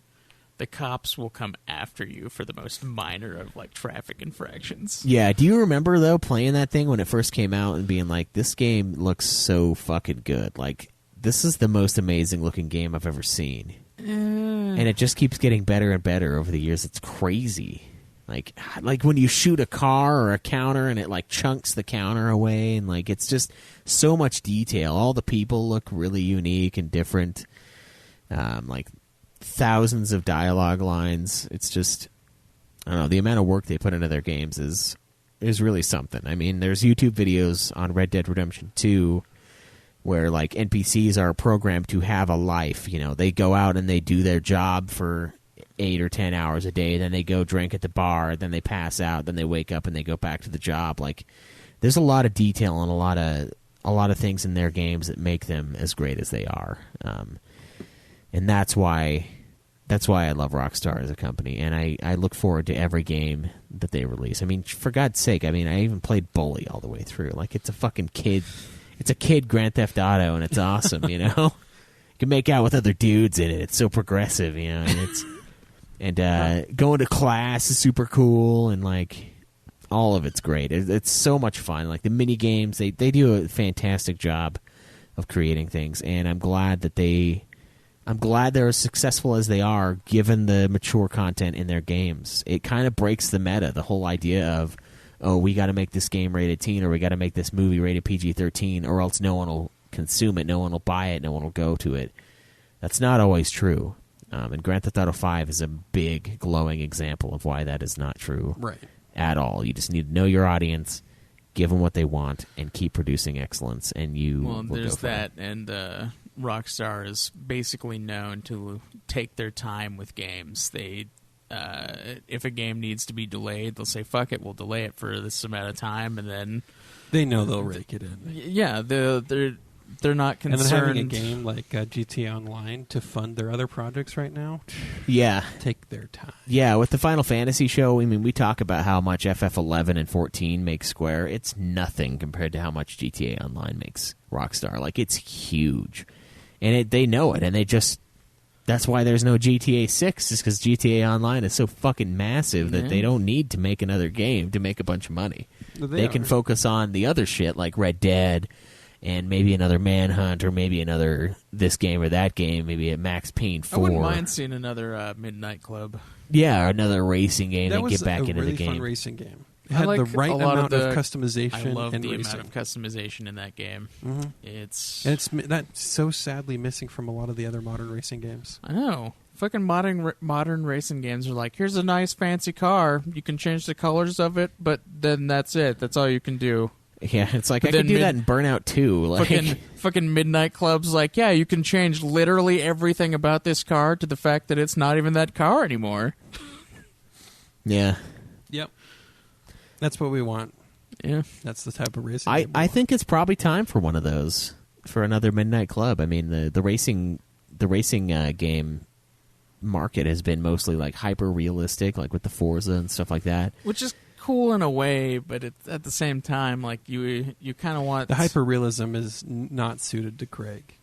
the cops will come after you for the most minor of like traffic infractions. Yeah, do you remember though playing that thing when it first came out and being like, this game looks so fucking good, like this is the most amazing looking game I've ever seen. And it just keeps getting better and better over the years. It's crazy. Like when you shoot a car or a counter and it like chunks the counter away, and like it's just so much detail. All the people look really unique and different. Like thousands of dialogue lines. It's just, I don't know, the amount of work they put into their games is really something. I mean, there's YouTube videos on Red Dead Redemption 2 where like NPCs are programmed to have a life. You know, they go out and they do their job for 8 or 10 hours a day, then they go drink at the bar, then they pass out, then they wake up and they go back to the job. Like, there's a lot of detail and a lot of things in their games that make them as great as they are. And that's why I love Rockstar as a company, and I look forward to every game that they release. I mean, for God's sake, I mean, I even played Bully all the way through. Like, it's a fucking kid. It's a kid Grand Theft Auto, and it's awesome, you know? You can make out with other dudes in it. It's so progressive, you know? And going to class is super cool, and, like, all of it's great. It's so much fun. Like, the mini games, they do a fantastic job of creating things, and I'm glad they're as successful as they are, given the mature content in their games. It kind of breaks the meta, the whole idea of, oh, we got to make this game rated teen, or we got to make this movie rated PG-13, or else no one will consume it, no one will buy it, no one will go to it. That's not always true. And Grand Theft Auto 5 is a big, glowing example of why that is not true at all. You just need to know your audience, give them what they want, and keep producing excellence, and you will there's go far. that, and Rockstar is basically known to take their time with games. They, if a game needs to be delayed, they'll say, "Fuck it, we'll delay it for this amount of time," and then they know they'll rake it in. Yeah, they're not concerned. And then having a game like GTA Online to fund their other projects right now, yeah, take their time. Yeah, with the Final Fantasy show, I mean, we talk about how much FF11 and 14 make Square. It's nothing compared to how much GTA Online makes Rockstar. Like, it's huge. And they know it, and that's why there's no GTA 6, is because GTA Online is so fucking massive that they don't need to make another game to make a bunch of money. They can focus on the other shit, like Red Dead, and maybe another Manhunt, or maybe another this game or that game, maybe a Max Payne 4. I wouldn't mind seeing another Midnight Club. Yeah, or another racing game and get back into really the game. Fun racing game. It had the right amount of customization. I love and the racing. amount of customization in that game. Mm-hmm. It's that's so sadly missing from a lot of the other modern racing games. I know. Fucking modern racing games are like, here's a nice fancy car. You can change the colors of it, but then that's it. That's all you can do. Yeah, it's like, I could do that in Burnout 2. Like, fucking Midnight Club's like, yeah, you can change literally everything about this car to the fact that it's not even that car anymore. Yeah. Yep. That's what we want. Yeah. That's the type of racing game I think it's probably time for one of those, for another Midnight Club. I mean, the racing game market has been mostly like hyper realistic, like with the Forza and stuff like that, which is cool in a way, but at the same time, like you kind of want the hyper realism is not suited to Craig.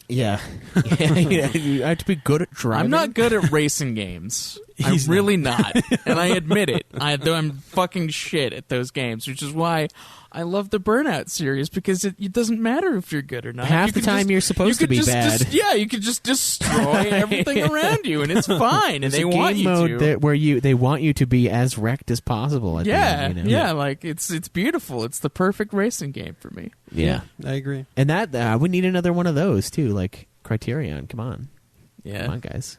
Yeah. You have to be good at driving. I'm not good at racing games. I'm really not. And I admit it. I'm fucking shit at those games, which is why I love the Burnout series, because it doesn't matter if you're good or not. Half the time you're supposed to be bad. You could just destroy everything around you, and it's fine. And they want you to. Where they want you to be as wrecked as possible. At the end, you know? Yeah. Like it's beautiful. It's the perfect racing game for me. Yeah, I agree. And that we need another one of those too, like Criterion. Come on, come on, guys.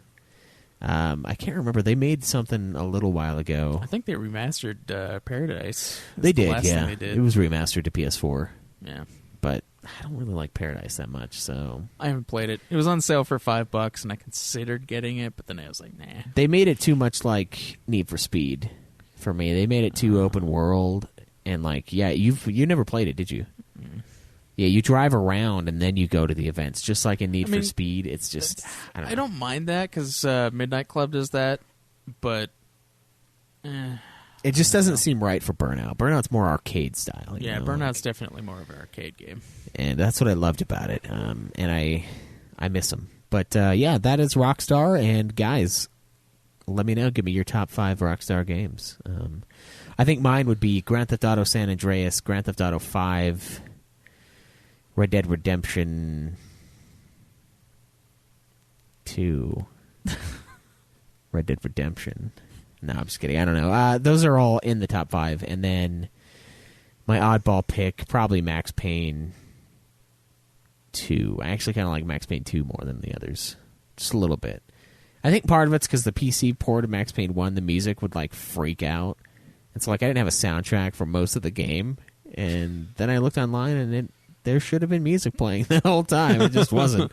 I can't remember. They made something a little while ago. I think they remastered Paradise. They did, yeah. They did. It was remastered to PS4. Yeah, but I don't really like Paradise that much, so I haven't played it. It was on sale for $5, and I considered getting it, but then I was like, nah. They made it too much like Need for Speed for me. They made it too open world, and like, yeah, you never played it, did you? Mm. Yeah, you drive around and then you go to the events, just like in Need for Speed. It's just I don't mind that, because Midnight Club does that, but it just doesn't seem right for Burnout. Burnout's more arcade style. Yeah, Burnout's definitely more of an arcade game, and that's what I loved about it. And I miss them. But yeah, that is Rockstar. And guys, let me know. Give me your top 5 Rockstar games. I think mine would be Grand Theft Auto San Andreas, Grand Theft Auto 5. Red Dead Redemption 2. Red Dead Redemption. No, I'm just kidding. I don't know. Those are all in the top 5. And then my oddball pick, probably Max Payne 2. I actually kind of like Max Payne 2 more than the others. Just a little bit. I think part of it's because the PC port of Max Payne 1, the music would like freak out. It's like I didn't have a soundtrack for most of the game, and then I looked online and there should have been music playing the whole time. It just wasn't.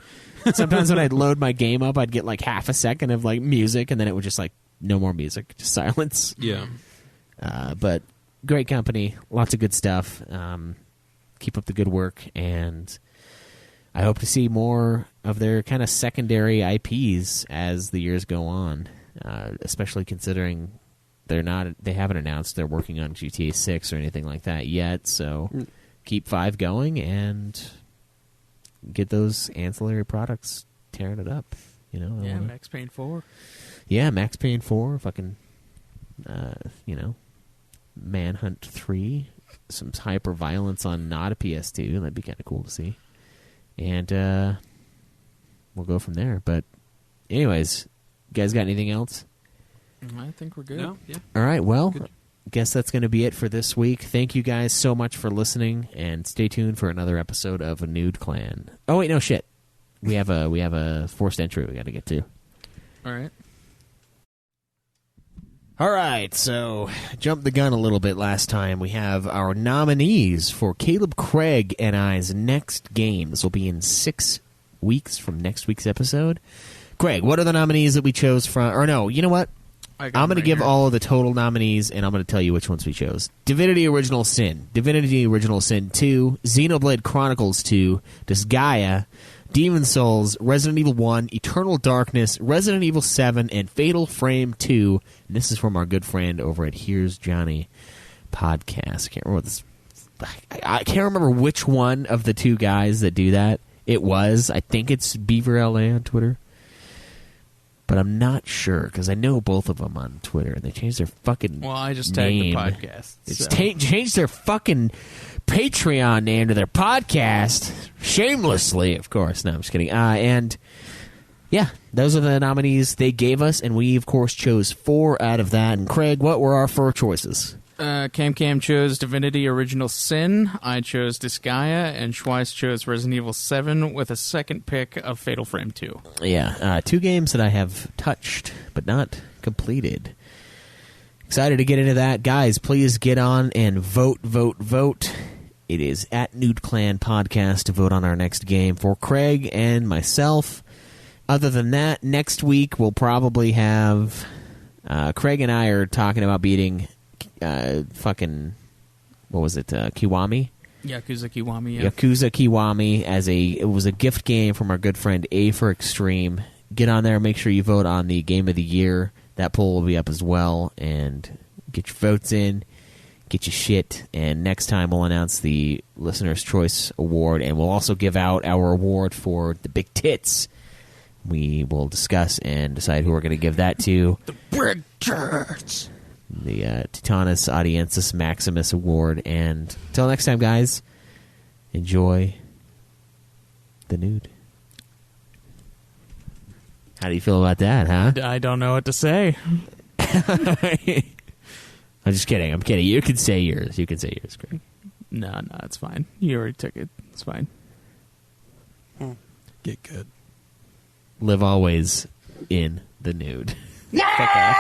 Sometimes when I'd load my game up, I'd get like half a second of like music, and then it would just like no more music, just silence. Yeah. But great company, lots of good stuff. Keep up the good work, and I hope to see more of their kind of secondary IPs as the years go on, especially considering they haven't announced they're working on GTA 6 or anything like that yet. So keep 5 going and get those ancillary products tearing it up. You know, Yeah, Max Payne 4. Yeah, Max Payne 4, fucking, Manhunt 3, some hyper violence on not a PS2. That'd be kind of cool to see. And we'll go from there. But anyways, you guys got anything else? I think we're good. No? Yeah. All right, well, Good. guess that's going to be it for this week. Thank you guys so much for listening, and stay tuned for another episode of A Nude Clan. Oh, wait, no, shit. We have a forced entry we got to get to. All right. All right, so jumped the gun a little bit last time. We have our nominees for Caleb Craig and I's next game. This will be in 6 weeks from next week's episode. Craig, what are the nominees that we chose from? Or no, you know what? I'm going to give all of the total nominees, and I'm going to tell you which ones we chose. Divinity Original Sin, Divinity Original Sin 2, Xenoblade Chronicles 2, Disgaea, Demon Souls, Resident Evil 1, Eternal Darkness, Resident Evil 7, and Fatal Frame 2. And this is from our good friend over at Here's Johnny podcast. I can't remember which one of the two guys that do that it was. I think it's BeaverLA on Twitter. But I'm not sure, because I know both of them on Twitter, and they changed their fucking Well, I just tagged name. the podcast. It's so. changed their fucking Patreon name to their podcast. Shamelessly, of course. No, I'm just kidding. And, yeah, those are the nominees they gave us, and we, of course, chose 4 out of that. And, Craig, what were our 4 choices? Cam chose Divinity Original Sin, I chose Disgaea, and Schweiss chose Resident Evil 7 with a second pick of Fatal Frame 2. Yeah, 2 games that I have touched but not completed. Excited to get into that. Guys, please get on and vote. It is at Nude Clan Podcast to vote on our next game for Craig and myself. Other than that, next week we'll probably have... Craig and I are talking about beating... Kiwami? Yakuza Kiwami, yeah. Yakuza Kiwami it was a gift game from our good friend A for Extreme. Get on there, make sure you vote on the Game of the Year. That poll will be up as well, and get your votes in, get your shit, and next time we'll announce the Listener's Choice Award, and we'll also give out our award for the Big Tits. We will discuss and decide who we're going to give that to. The Big Tits! The Titanus Audiensis Maximus Award. And until next time, guys, enjoy the nude. How do you feel about that, huh? I don't know what to say. I'm just kidding. I'm kidding. You can say yours. Greg. No, it's fine. You already took it. It's fine. Get good. Live always in the nude. Fuck off.